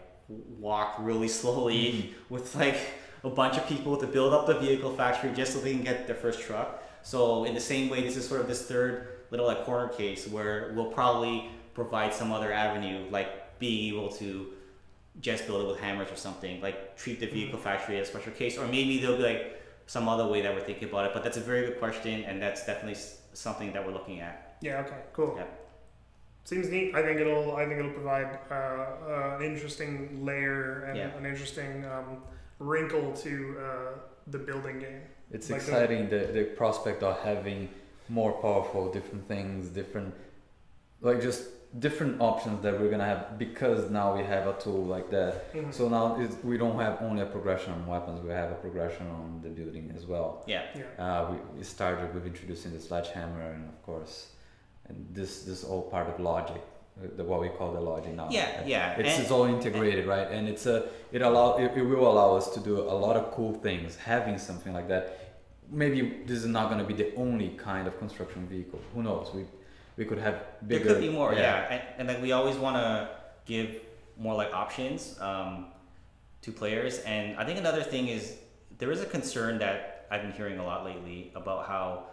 [SPEAKER 2] walk really slowly with like a bunch of people to build up the vehicle factory just so they can get their first truck. So in the same way, this is sort of this third little like corner case where we'll probably provide some other avenue, like being able to just build it with hammers or something, like treat the vehicle factory as a special case, or maybe there'll be like some other way that we're thinking about it. But that's a very good question, and that's definitely something that we're looking at.
[SPEAKER 1] Yeah. Okay. Cool.
[SPEAKER 2] Yeah.
[SPEAKER 1] Seems neat. I think it'll provide an interesting layer and an interesting wrinkle to the building game.
[SPEAKER 3] It's
[SPEAKER 1] like
[SPEAKER 3] exciting the prospect of having more powerful, different things, different options that we're gonna have, because now we have a tool like that. So now we don't have only a progression on weapons, we have a progression on the building as well. We started with introducing the sledgehammer, and of course, and this all part of logic, what we call the logic now. It's all integrated, right? And it will allow us to do a lot of cool things having something like that. Maybe this is not going to be the only kind of construction vehicle, who knows. We could have bigger.
[SPEAKER 2] There could be more, and like we always want to give more like options to players. And I think another thing is there is a concern that I've been hearing a lot lately about how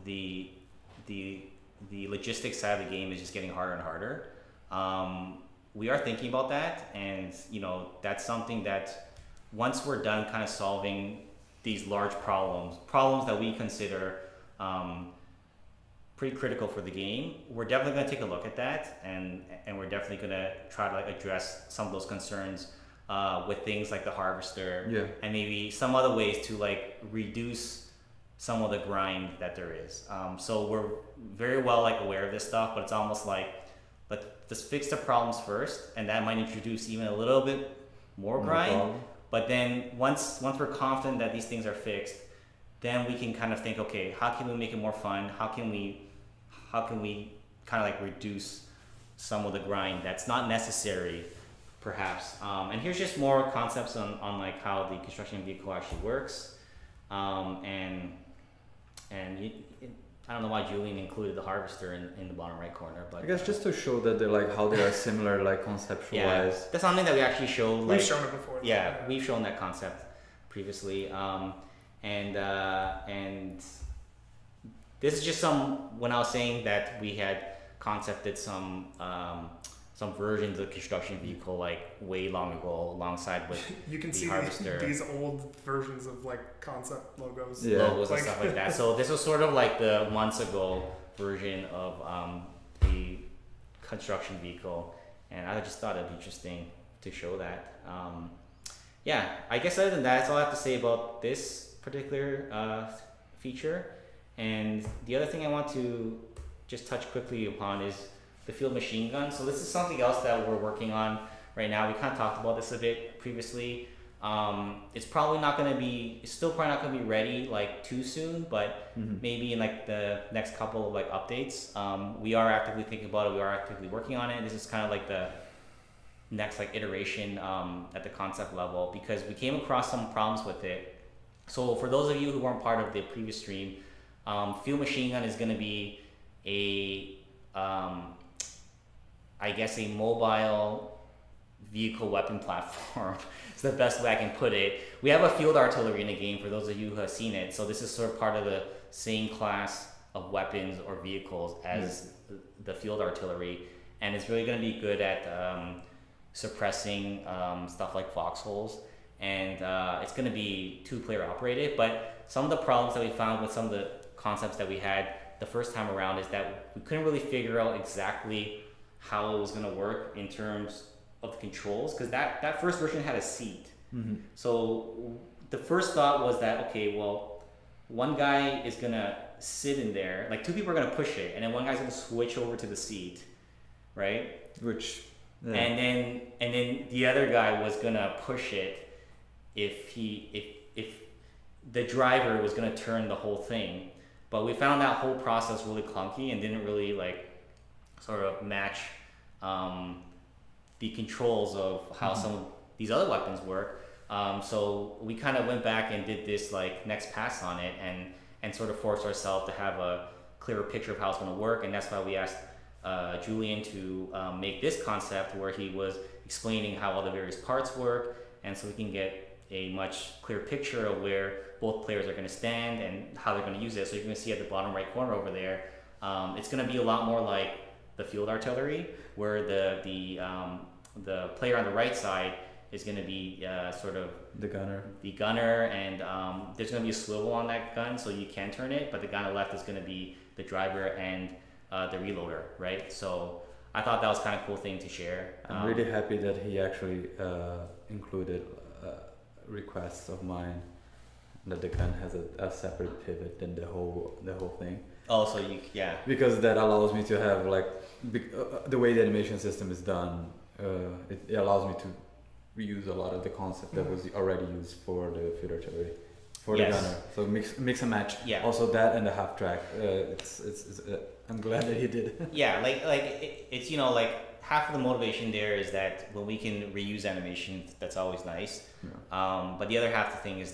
[SPEAKER 2] the logistics side of the game is just getting harder and harder. We are thinking about that, and that's something that once we're done kind of solving these large problems that we consider pretty critical for the game, we're definitely going to take a look at that, and we're definitely going to try to like address some of those concerns with things like the harvester, and maybe some other ways to like reduce some of the grind that there is. So we're very well like aware of this stuff, but it's almost like let's fix the problems first, and that might introduce even a little bit more grind. But then once we're confident that these things are fixed, then we can kind of think, okay, how can we make it more fun? How can we kind of like reduce some of the grind that's not necessary, perhaps? And here's just more concepts on like how the construction vehicle actually works. I don't know why Julian included the harvester in the bottom right corner, but
[SPEAKER 3] I guess just to show that they're like how they are similar, like conceptual wise.
[SPEAKER 2] That's something that we actually showed.
[SPEAKER 1] We've shown it before.
[SPEAKER 2] We've shown that concept previously, and this is just when I was saying that we had concepted some versions of the construction vehicle like way long ago alongside with
[SPEAKER 1] you can
[SPEAKER 2] the
[SPEAKER 1] see
[SPEAKER 2] harvester.
[SPEAKER 1] These old versions of like concept logos,
[SPEAKER 2] logos and stuff like that. So this was sort of like the months ago version of the construction vehicle, and I just thought it'd be interesting to show that. I guess other than that, that's all I have to say about this particular feature. And the other thing I want to just touch quickly upon is the field machine gun. So this is something else that we're working on right now. We kind of talked about this a bit previously. It's still probably not going to be ready like too soon, but maybe in like the next couple of like updates. We are actively thinking about it. We are actively working on it. This is kind of like the next like iteration at the concept level, because we came across some problems with it. So for those of you who weren't part of the previous stream, field machine gun is going to be I guess a mobile vehicle weapon platform. It's the best way I can put it. We have a field artillery in the game for those of you who have seen it. So this is sort of part of the same class of weapons or vehicles as the field artillery, and it's really going to be good at suppressing stuff like foxholes. And it's going to be 2-player operated, but some of the problems that we found with some of the concepts that we had the first time around is that we couldn't really figure out exactly how it was going to work in terms of the controls, because that first version had a seat. So the first thought was that, okay, well, one guy is going to sit in there, like two people are going to push it, and then one guy's going to switch over to the seat, right?
[SPEAKER 3] Which, yeah.
[SPEAKER 2] And then the other guy was going to push it if the driver was going to turn the whole thing. But we found that whole process really clunky and didn't really like sort of match the controls of how some of these other weapons work. So we kind of went back and did this like next pass on it and sort of forced ourselves to have a clearer picture of how it's going to work. And that's why we asked Julian to make this concept where he was explaining how all the various parts work, and so we can get a much clearer picture of where both players are going to stand and how they're going to use it. So you're going to see at the bottom right corner over there, it's going to be a lot more like the field artillery, where the player on the right side is going to be sort of
[SPEAKER 3] the
[SPEAKER 2] gunner, and there's going to be a swivel on that gun so you can turn it, but the guy on the left is going to be the driver and the reloader, right? So I thought that was kind of a cool thing to share.
[SPEAKER 3] I'm really happy that he actually included requests of mine that the gun has a separate pivot than the whole thing.
[SPEAKER 2] Oh, so
[SPEAKER 3] because that allows me to have like the way the animation system is done. It allows me to reuse a lot of the concept that was already used for the field artillery, for the gunner. So mix and match.
[SPEAKER 2] Yeah.
[SPEAKER 3] Also that and the half track. I'm glad that he did.
[SPEAKER 2] Yeah, it's like half of the motivation there is that when we can reuse animation, that's always nice. Yeah. But the other half of the thing is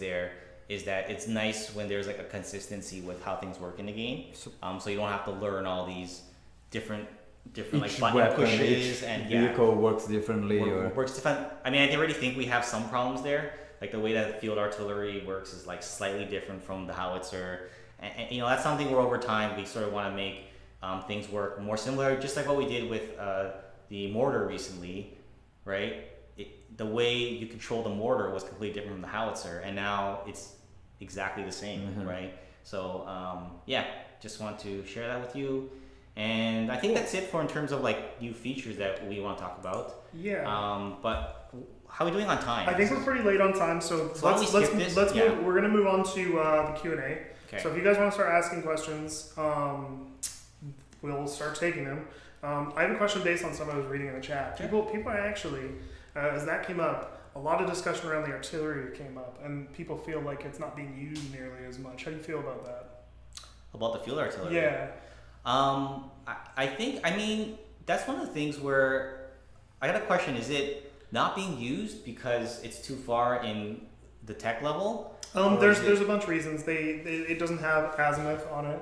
[SPEAKER 2] that it's nice when there's like a consistency with how things work in the game. So you don't have to learn all these different like button
[SPEAKER 3] weapon,
[SPEAKER 2] pushes, and
[SPEAKER 3] vehicle works differently
[SPEAKER 2] works different. I mean, I already think we have some problems there. Like the way that field artillery works is like slightly different from the howitzer, and that's something where over time we sort of want to make things work more similar, just like what we did with the mortar recently, right? The way you control the mortar was completely different from the howitzer, and now it's exactly the same, right? So just want to share that with you. And I think that's it for in terms of like new features that we want to talk about.
[SPEAKER 1] Yeah.
[SPEAKER 2] But how are we doing on time?
[SPEAKER 1] I think we're pretty late on time, so let's move, we're gonna move on to the Q&A.
[SPEAKER 2] Okay.
[SPEAKER 1] So if you guys want to start asking questions, we'll start taking them. I have a question based on something I was reading in the chat. People are actually, as that came up, a lot of discussion around the artillery came up, and people feel like it's not being used nearly as much. How do you feel about that?
[SPEAKER 2] About the field artillery?
[SPEAKER 1] Yeah.
[SPEAKER 2] I think, that's one of the things where I got a question. Is it not being used because it's too far in the tech level?
[SPEAKER 1] There's a bunch of reasons. It doesn't have azimuth on it.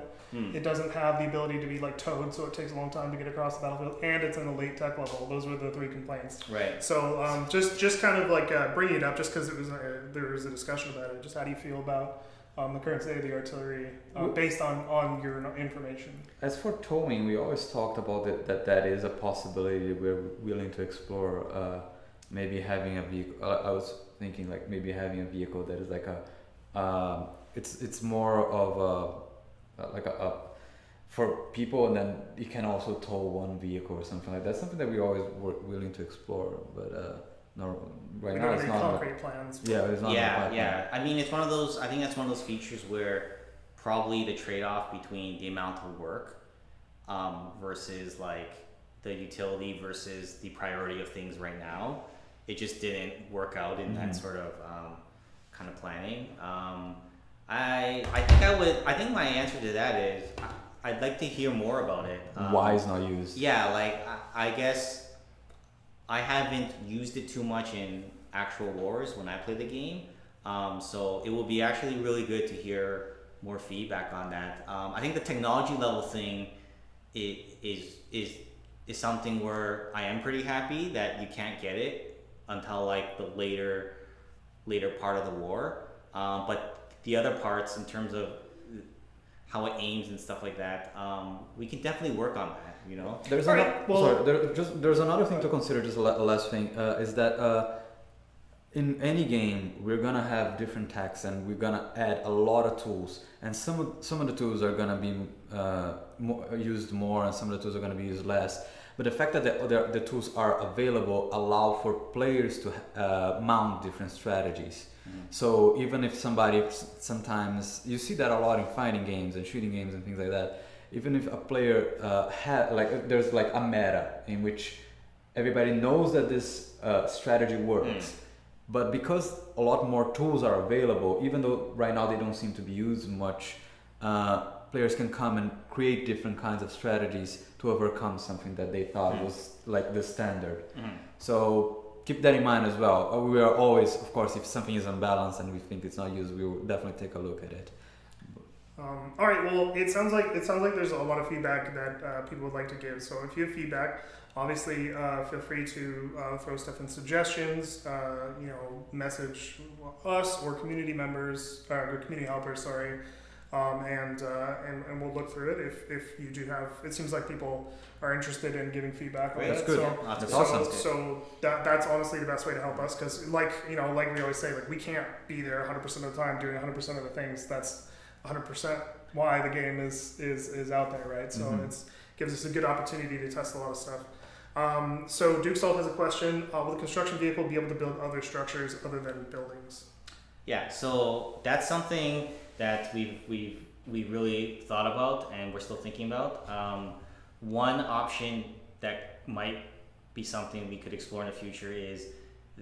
[SPEAKER 1] It doesn't have the ability to be like towed, so it takes a long time to get across the battlefield, and it's in the late tech level. Those were the 3 complaints.
[SPEAKER 2] Right.
[SPEAKER 1] So just kind of like bringing it up, just because there was a discussion about it. Just how do you feel about the current state of the artillery based on your information?
[SPEAKER 3] As for towing, we always talked about that is a possibility we're willing to explore. Maybe having a vehicle. I was thinking like maybe having a vehicle that is like it's more of a for people, and then you can also tow one vehicle or something like that. That's something that we always were willing to explore, but no, right now it's not
[SPEAKER 1] concrete plans.
[SPEAKER 3] Yeah, it's not.
[SPEAKER 2] Yeah. I mean, it's one of those. I think that's one of those features where probably the trade-off between the amount of work versus like the utility versus the priority of things right now, it just didn't work out in that sort of kind of planning. I think my answer to that is I'd like to hear more about it.
[SPEAKER 3] Why it's not used?
[SPEAKER 2] Yeah, like I guess I haven't used it too much in actual wars when I play the game. So it will be actually really good to hear more feedback on that. I think the technology level thing is something where I am pretty happy that you can't get it until like the later part of the war. But the other parts in terms of how it aims and stuff like that, we can definitely work on that, you know?
[SPEAKER 3] There's another thing to consider, just a last thing, is that in any game, we're gonna have different texts, and we're gonna add a lot of tools. And some of the tools are gonna be used more, and some of the tools are gonna be used less. But the fact that the tools are available allow for players to mount different strategies. So even if somebody, sometimes you see that a lot in fighting games and shooting games and things like that. Even if a player there's like a meta in which everybody knows that this strategy works. But because a lot more tools are available, even though right now they don't seem to be used much, players can come and create different kinds of strategies to overcome something that they thought was like the standard. So keep that in mind as well. We are always, of course, if something is unbalanced and we think it's not used, we will definitely take a look at it.
[SPEAKER 1] All right. Well, it sounds like there's a lot of feedback that people would like to give. So if you have feedback, obviously feel free to throw stuff in suggestions. Message us or community members or community helpers. Sorry, and we'll look through it if you do have. It seems like people are interested in giving feedback on
[SPEAKER 3] That's
[SPEAKER 1] that.
[SPEAKER 3] good.
[SPEAKER 1] That's
[SPEAKER 3] awesome.
[SPEAKER 1] So that's honestly the best way to help us, because like we always say, like we can't be there 100% of the time doing 100% of the things. That's 100% why the game is out there, right? So it gives us a good opportunity to test a lot of stuff. So Duke Salt has a question. Will the construction vehicle be able to build other structures other than buildings?
[SPEAKER 2] Yeah, so that's something that we really thought about and we're still thinking about. One option that might be something we could explore in the future is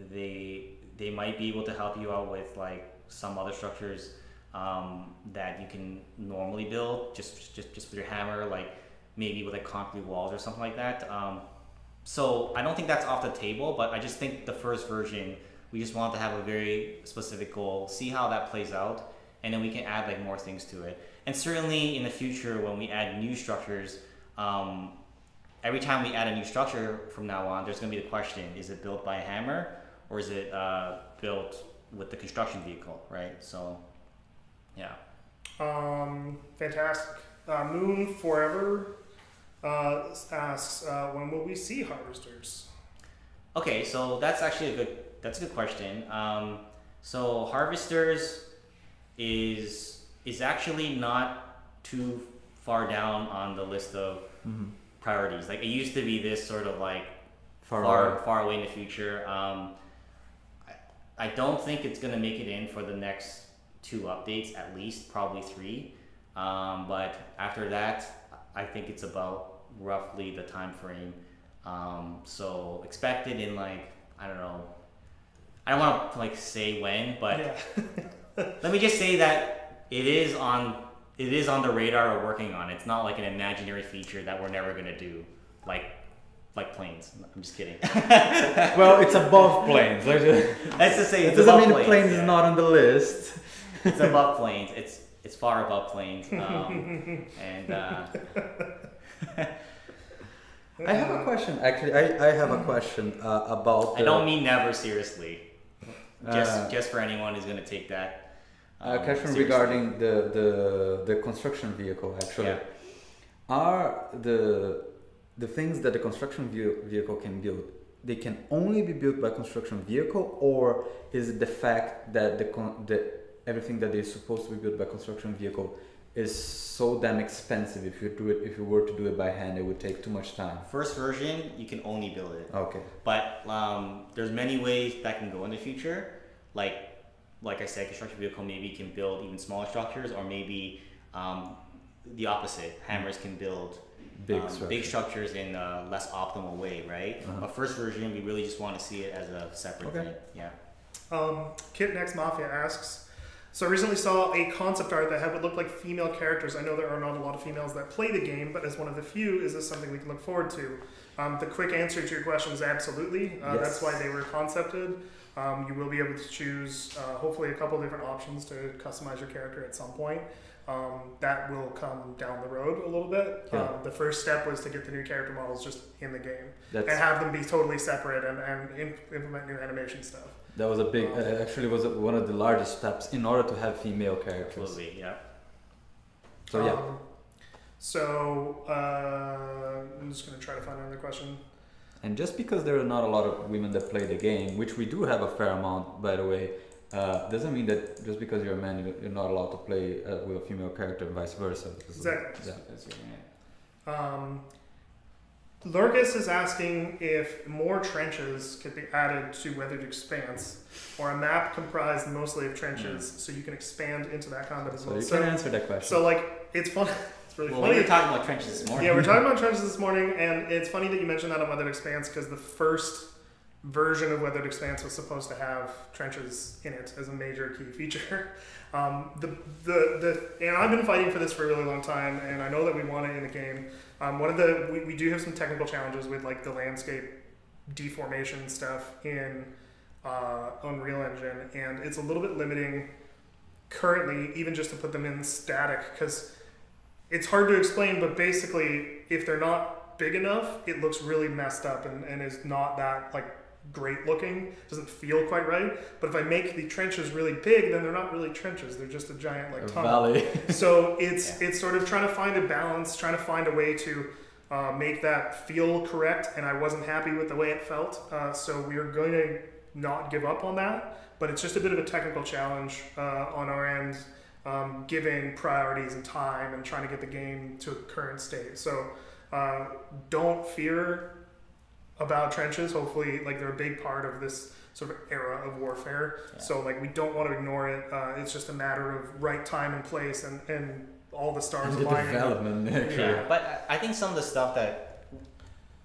[SPEAKER 2] they might be able to help you out with like some other structures that you can normally build just with your hammer, like maybe with like concrete walls or something like that. So I don't think that's off the table, but I just think the first version, we just want to have a very specific goal, see how that plays out, and then we can add like more things to it. And certainly in the future, when we add new structures, every time we add a new structure from now on, there's going to be the question, is it built by a hammer or is it built with the construction vehicle, right? So, yeah.
[SPEAKER 1] Fantastic. Moon Forever asks, when will we see harvesters?
[SPEAKER 2] Okay, so that's actually a good question. So harvesters is actually not too far down on the list of priorities. Like it used to be this sort of like far away in the future. I don't think it's gonna make it in for the next 2 updates, at least probably 3. But after that, I think it's about roughly the time frame. So expected in like, I don't know. I don't want to like say when, but let me just say that it is on the radar we're working on. It's not like an imaginary feature that we're never gonna do, like planes. I'm just kidding.
[SPEAKER 3] Well, it's above planes.
[SPEAKER 2] Let's just say
[SPEAKER 3] it
[SPEAKER 2] it's
[SPEAKER 3] doesn't
[SPEAKER 2] above
[SPEAKER 3] mean
[SPEAKER 2] planes.
[SPEAKER 3] planes is not on the list.
[SPEAKER 2] It's above planes. It's far above planes.
[SPEAKER 3] I have a question. Actually, I have a question about.
[SPEAKER 2] I don't mean never, seriously. Just for anyone who's gonna take that.
[SPEAKER 3] Question
[SPEAKER 2] seriously.
[SPEAKER 3] regarding the construction vehicle. Actually, are the things that the construction vehicle can build, they can only be built by construction vehicle, or is it the fact that everything that is supposed to be built by construction vehicle is so damn expensive? If you were to do it by hand, it would take too much time.
[SPEAKER 2] First version, you can only build it.
[SPEAKER 3] Okay.
[SPEAKER 2] But there's many ways that can go in the future. Like I said, construction vehicle maybe can build even smaller structures, or maybe the opposite. Hammers can build big structures in a less optimal way, right? But first version, we really just want to see it as a separate thing. Yeah.
[SPEAKER 1] Kit Next Mafia asks, so I recently saw a concept art that had what looked like female characters. I know there are not a lot of females that play the game, but as one of the few, is this something we can look forward to? The quick answer to your question is absolutely.
[SPEAKER 3] Yes.
[SPEAKER 1] That's why they were concepted. You will be able to choose hopefully a couple different options to customize your character at some point. That will come down the road a little bit.
[SPEAKER 3] Yeah.
[SPEAKER 1] The first step was to get the new character models just in the game and have them be totally separate and implement new animation stuff.
[SPEAKER 3] That was a big, actually was one of the largest steps in order to have female characters.
[SPEAKER 2] Absolutely, yeah.
[SPEAKER 3] So yeah.
[SPEAKER 1] So I'm just going to try to find another question.
[SPEAKER 3] And just because there are not a lot of women that play the game, which we do have a fair amount, by the way, doesn't mean that just because you're a man, you're not allowed to play with a female character and vice versa.
[SPEAKER 1] Exactly.
[SPEAKER 3] Yeah.
[SPEAKER 1] Lurgus is asking if more trenches could be added to Weathered Expanse, or a map comprised mostly of trenches, so you can expand into that combat as well.
[SPEAKER 3] So you can answer that question.
[SPEAKER 1] So like, it's fun. It's really funny.
[SPEAKER 2] We were talking about trenches this morning.
[SPEAKER 1] Yeah, we're talking about trenches this morning, and it's funny that you mentioned that on Weathered Expanse because the first version of Weathered Expanse was supposed to have trenches in it as a major key feature. And I've been fighting for this for a really long time, and I know that we want it in the game. We do have some technical challenges with like the landscape deformation stuff in Unreal Engine, and it's a little bit limiting currently, even just to put them in static, because it's hard to explain, but basically if they're not big enough, it looks really messed up and is not that like great looking, doesn't feel quite right. But if I make the trenches really big, then they're not really trenches, they're just a giant like tunnel.
[SPEAKER 3] Valley.
[SPEAKER 1] So it's sort of trying to find a balance, trying to find a way to make that feel correct, and I wasn't happy with the way it felt, so we're going to not give up on that, but it's just a bit of a technical challenge on our end, giving priorities and time and trying to get the game to a current state. So don't fear about trenches. Hopefully, like, they're a big part of this sort of era of warfare. Yeah. So like, we don't want to ignore it. It's just a matter of right time and place and all the stars aligning.
[SPEAKER 3] Development.
[SPEAKER 2] Yeah, but I think some of the stuff that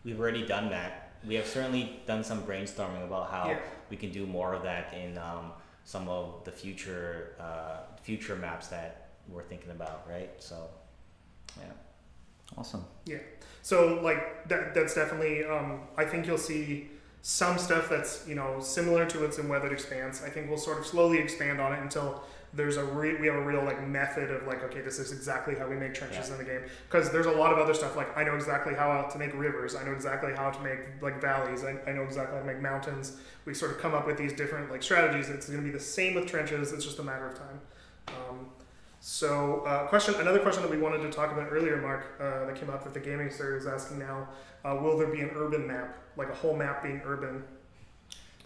[SPEAKER 2] we've already done, Matt, we have certainly done some brainstorming about how we can do more of that in some of the future maps that we're thinking about, right? So, yeah.
[SPEAKER 3] Awesome.
[SPEAKER 1] Yeah. So like that's definitely I think you'll see some stuff that's, you know, similar to what's in Weathered Expanse. I think we'll sort of slowly expand on it until there's we have a real like method of like, okay, this is exactly how we make trenches in the game, because there's a lot of other stuff. Like, I know exactly how to make rivers, I know exactly how to make like valleys, I know exactly how to make mountains. We sort of come up with these different like strategies. It's going to be the same with trenches, it's just a matter of time. Another question that we wanted to talk about earlier, Mark, that came up with the gaming sir is asking now, will there be an urban map, like a whole map being urban?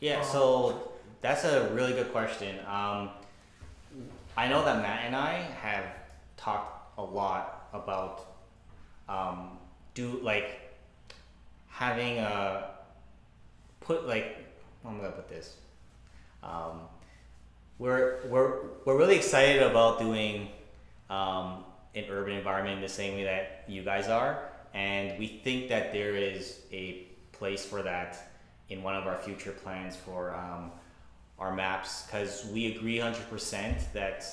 [SPEAKER 2] Yeah, so that's a really good question. I know that Matt and I have talked a lot about having a I'm gonna put this. We're really excited about doing an urban environment in the same way that you guys are, and we think that there is a place for that in one of our future plans for our maps, because we agree 100% that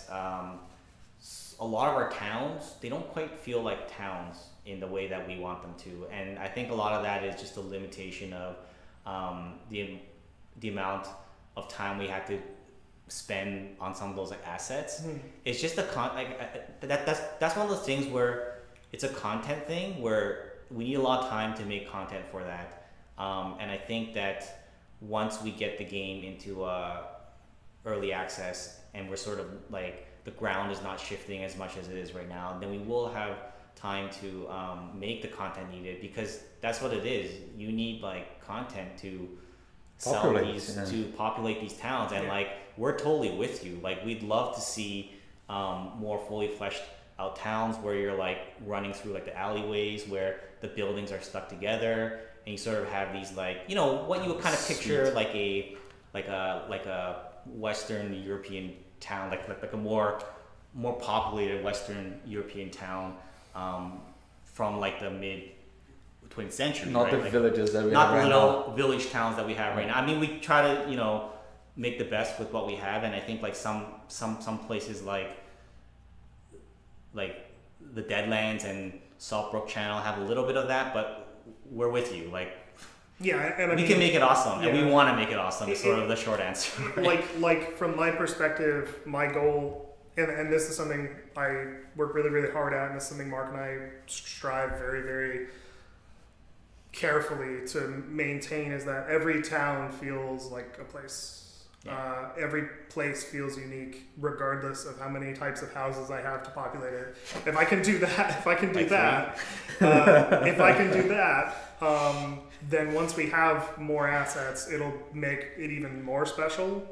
[SPEAKER 2] a lot of our towns, they don't quite feel like towns in the way that we want them to, and I think a lot of that is just a limitation of the amount of time we have to spend on some of those like assets. It's just that's one of those things where it's a content thing where we need a lot of time to make content for that, and I think that once we get the game into early access and we're sort of like, the ground is not shifting as much as it is right now, then we will have time to make the content needed, because that's what it is. You need like content to populate these towns, and like, we're totally with you. Like, we'd love to see more fully fleshed out towns where you're like running through like the alleyways where the buildings are stuck together, and you sort of have these like, you know, what you would kind of picture like a Western European town, like a more populated Western European town from like the mid 20th century.
[SPEAKER 3] Not
[SPEAKER 2] right?
[SPEAKER 3] the
[SPEAKER 2] like,
[SPEAKER 3] villages that we
[SPEAKER 2] not
[SPEAKER 3] have
[SPEAKER 2] the
[SPEAKER 3] right
[SPEAKER 2] little
[SPEAKER 3] now.
[SPEAKER 2] Village towns that we have right now. I mean, we try to, you know, make the best with what we have, and I think like some places like the Deadlands and Saltbrook Channel have a little bit of that, but we're with you. Like,
[SPEAKER 1] and
[SPEAKER 2] we can make it awesome, and we want to make it awesome. Is sort of the short answer. Right?
[SPEAKER 1] Like from my perspective, my goal, and this is something I work really, really hard at, and this is something Mark and I strive very, very carefully to maintain, is that every town feels like a place. Every place feels unique, regardless of how many types of houses I have to populate it. If I can do that, then once we have more assets, it'll make it even more special.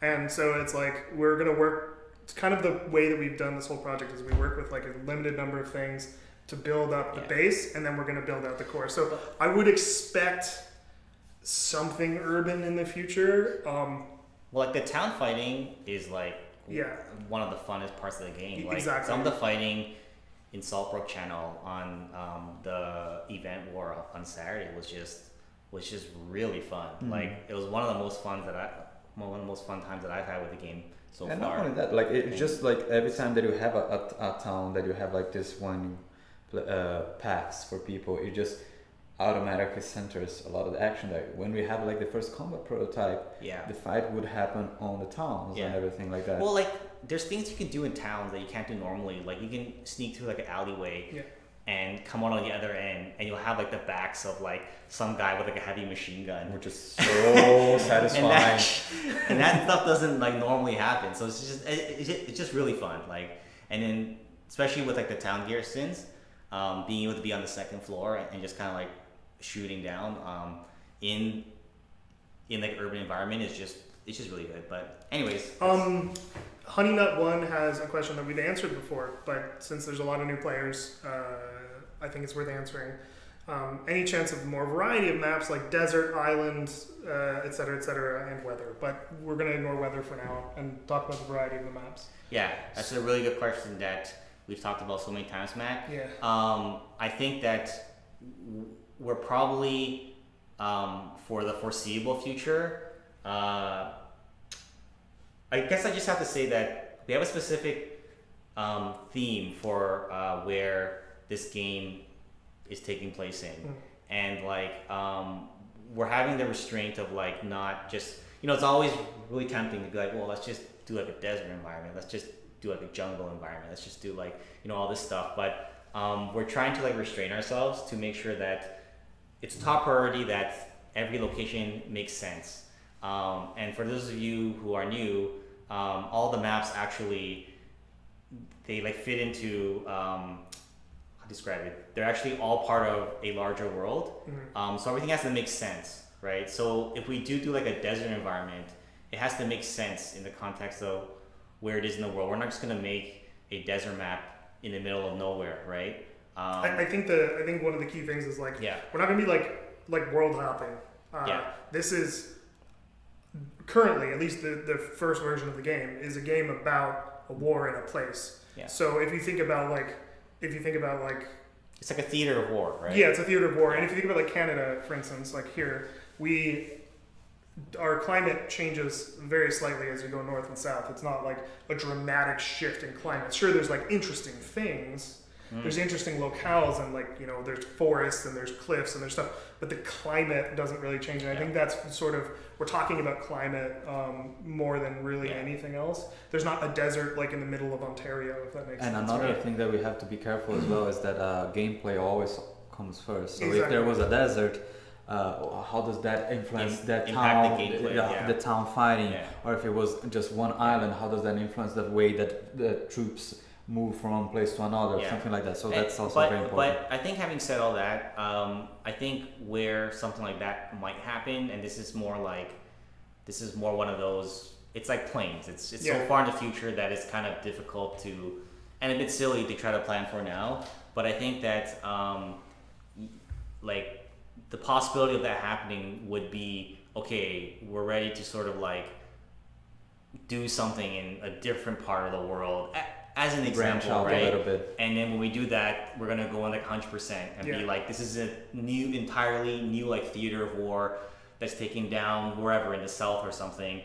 [SPEAKER 1] And so it's like we're gonna work. It's kind of the way that we've done this whole project is we work with like a limited number of things to build up the base, and then we're gonna build out the core. So I would expect something urban in the future.
[SPEAKER 2] Well, like the town fighting is like one of the funnest parts of the game. Like
[SPEAKER 1] exactly.
[SPEAKER 2] Some of the fighting in Saltbrook Channel on the event war on Saturday was just really fun. Like it was one of the most fun times that I've had with the game so
[SPEAKER 3] and
[SPEAKER 2] far.
[SPEAKER 3] not only that, like it's just like every time that you have a town that you have like this one paths for people, it just automatically centers a lot of the action there. When we have like the first combat prototype, the fight would happen on the towns and everything like that.
[SPEAKER 2] Well, like there's things you can do in towns that you can't do normally. Like you can sneak through like an alleyway and come out on the other end, and you'll have like the backs of like some guy with like a heavy machine gun,
[SPEAKER 3] which is so satisfying.
[SPEAKER 2] And that stuff doesn't like normally happen. So it's just really fun. Like, and then especially with like the town garrisons, being able to be on the second floor and just kind of like shooting down in like urban environment is just really good. But anyways,
[SPEAKER 1] Honeynut 1 has a question that we've answered before, but since there's a lot of new players, I think it's worth answering. Any chance of more variety of maps like desert, island, et cetera, and weather? But we're going to ignore weather for now and talk about the variety of the maps.
[SPEAKER 2] Yeah, that's a really good question that we've talked about so many times, Matt.
[SPEAKER 1] Yeah.
[SPEAKER 2] I think that we're probably, for the foreseeable future, I guess I just have to say that we have a specific theme for where this game is taking place in. And like we're having the restraint of like not just, it's always really tempting to be like, well, let's just do like a desert environment, let's just do like a jungle environment, let's just do like all this stuff. But we're trying to like restrain ourselves to make sure that it's top priority that every location makes sense. And for those of you who are new, all the maps actually, they like fit into how to describe it, they're actually all part of a larger world. So everything has to make sense, right? So if we do like a desert environment, it has to make sense in the context of where it is in the world. We're not just going to make a desert map in the middle of nowhere, right?
[SPEAKER 1] I think one of the key things is like we're not going to be like world hopping. This is currently, at least the first version of the game, is a game about a war in a place. So if you think about like
[SPEAKER 2] it's like a theater of war, right?
[SPEAKER 1] Yeah, it's a theater of war. And if you think about like Canada, for instance, like here, our climate changes very slightly as you go north and south. It's not like a dramatic shift in climate. Sure, there's like interesting things. There's interesting locales and like, there's forests and there's cliffs and there's stuff, but the climate doesn't really change. And I think that's sort of, we're talking about climate more than really anything else. There's not a desert like in the middle of Ontario, if that makes sense.
[SPEAKER 3] And another thing that we have to be careful as well is that gameplay always comes first. So if there was a desert, how does that influence that town, the town fighting? Or if it was just one island, how does that influence the way that the troops move from one place to another, something like that. So that's also very important.
[SPEAKER 2] But I think having said all that, I think where something like that might happen, and this is more one of those, it's like planes. It's so far in the future that it's kind of difficult to, and a bit silly to try to plan for now. But I think that like the possibility of that happening would be, okay, we're ready to sort of like do something in a different part of the world. As an example, right?
[SPEAKER 3] A little bit.
[SPEAKER 2] And then when we do that, we're gonna go in like 100% and be like, this is a entirely new like theater of war that's taking down wherever in the south or something.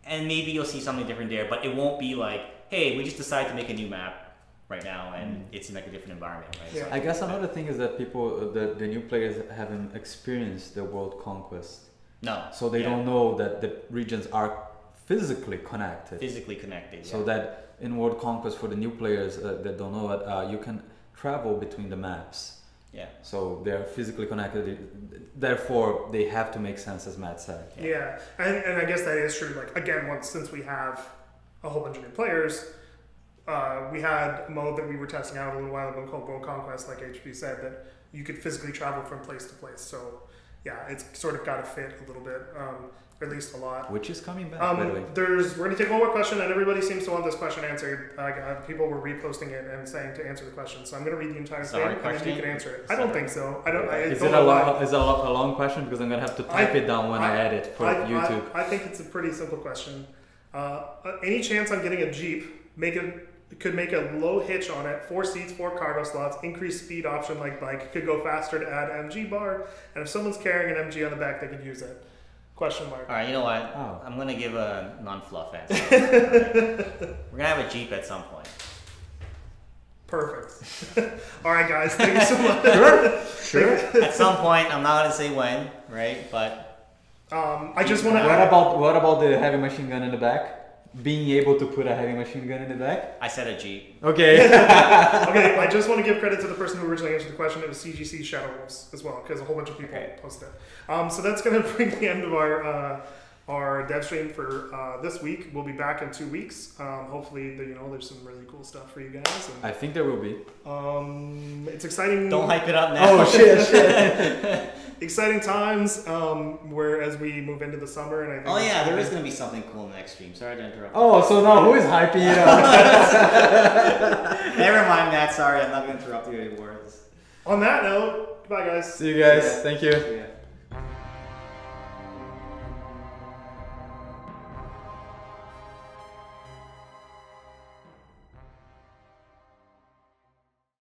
[SPEAKER 2] And maybe you'll see something different there, but it won't be like, hey, we just decided to make a new map right now and it's in like a different environment, right?
[SPEAKER 1] Yeah.
[SPEAKER 2] So,
[SPEAKER 3] I guess another thing is that the new players haven't experienced the world conquest.
[SPEAKER 2] No.
[SPEAKER 3] So they don't know that the regions are physically connected. So that in World Conquest, for the new players that don't know it, you can travel between the maps.
[SPEAKER 2] Yeah.
[SPEAKER 3] So they're physically connected. Therefore, they have to make sense, as Matt said.
[SPEAKER 1] Yeah, and I guess that is true. Like again, since we have a whole bunch of new players, we had a mode that we were testing out a little while ago called World Conquest, like HB said, that you could physically travel from place to place. So yeah, it's sort of got to fit a little bit, or at least a lot.
[SPEAKER 3] Which is coming back, by the way.
[SPEAKER 1] We're going to take one more question, and everybody seems to want this question answered. People were reposting it and saying to answer the question, so I'm going to read the entire thing, and then you can answer it. I don't think so.
[SPEAKER 3] Is it a long question? Because I'm going to have to type it down when I edit for YouTube.
[SPEAKER 1] I think it's a pretty simple question. Any chance on getting a Jeep? Could make a low hitch on it, 4 seats, 4 cargo slots, increased speed option like bike, could go faster to add MG bar, and if someone's carrying an MG on the back, they could use it. Question mark.
[SPEAKER 2] All right, you know what? Oh. I'm gonna give a non-fluff answer. We're gonna have a Jeep at some point.
[SPEAKER 1] Perfect. All right, guys, thank you so much.
[SPEAKER 3] Sure.
[SPEAKER 2] At some point, I'm not gonna say when, right? But
[SPEAKER 1] I just want to.
[SPEAKER 3] What about the heavy machine gun in the back? Being able to put a heavy machine gun in the back?
[SPEAKER 2] I said a Jeep.
[SPEAKER 3] Okay.
[SPEAKER 1] Okay, I just want to give credit to the person who originally answered the question. It was CGC Shadow Wolves as well, because a whole bunch of people posted it. So that's going to bring the end of our dev stream for this week. We'll be back in 2 weeks. Hopefully, there's some really cool stuff for you guys. And,
[SPEAKER 3] I think there will be.
[SPEAKER 1] It's exciting.
[SPEAKER 2] Don't hype it up now.
[SPEAKER 3] Oh, shit.
[SPEAKER 1] Exciting times where as we move into the summer. And I think
[SPEAKER 2] there is going to be something cool in the next stream. Sorry to interrupt.
[SPEAKER 3] Oh, so now who is hyping it up?
[SPEAKER 2] Never mind, Matt. Sorry, I'm not going to interrupt you anymore.
[SPEAKER 1] On that note, goodbye, guys.
[SPEAKER 3] See you guys. Thank you.
[SPEAKER 2] Yeah.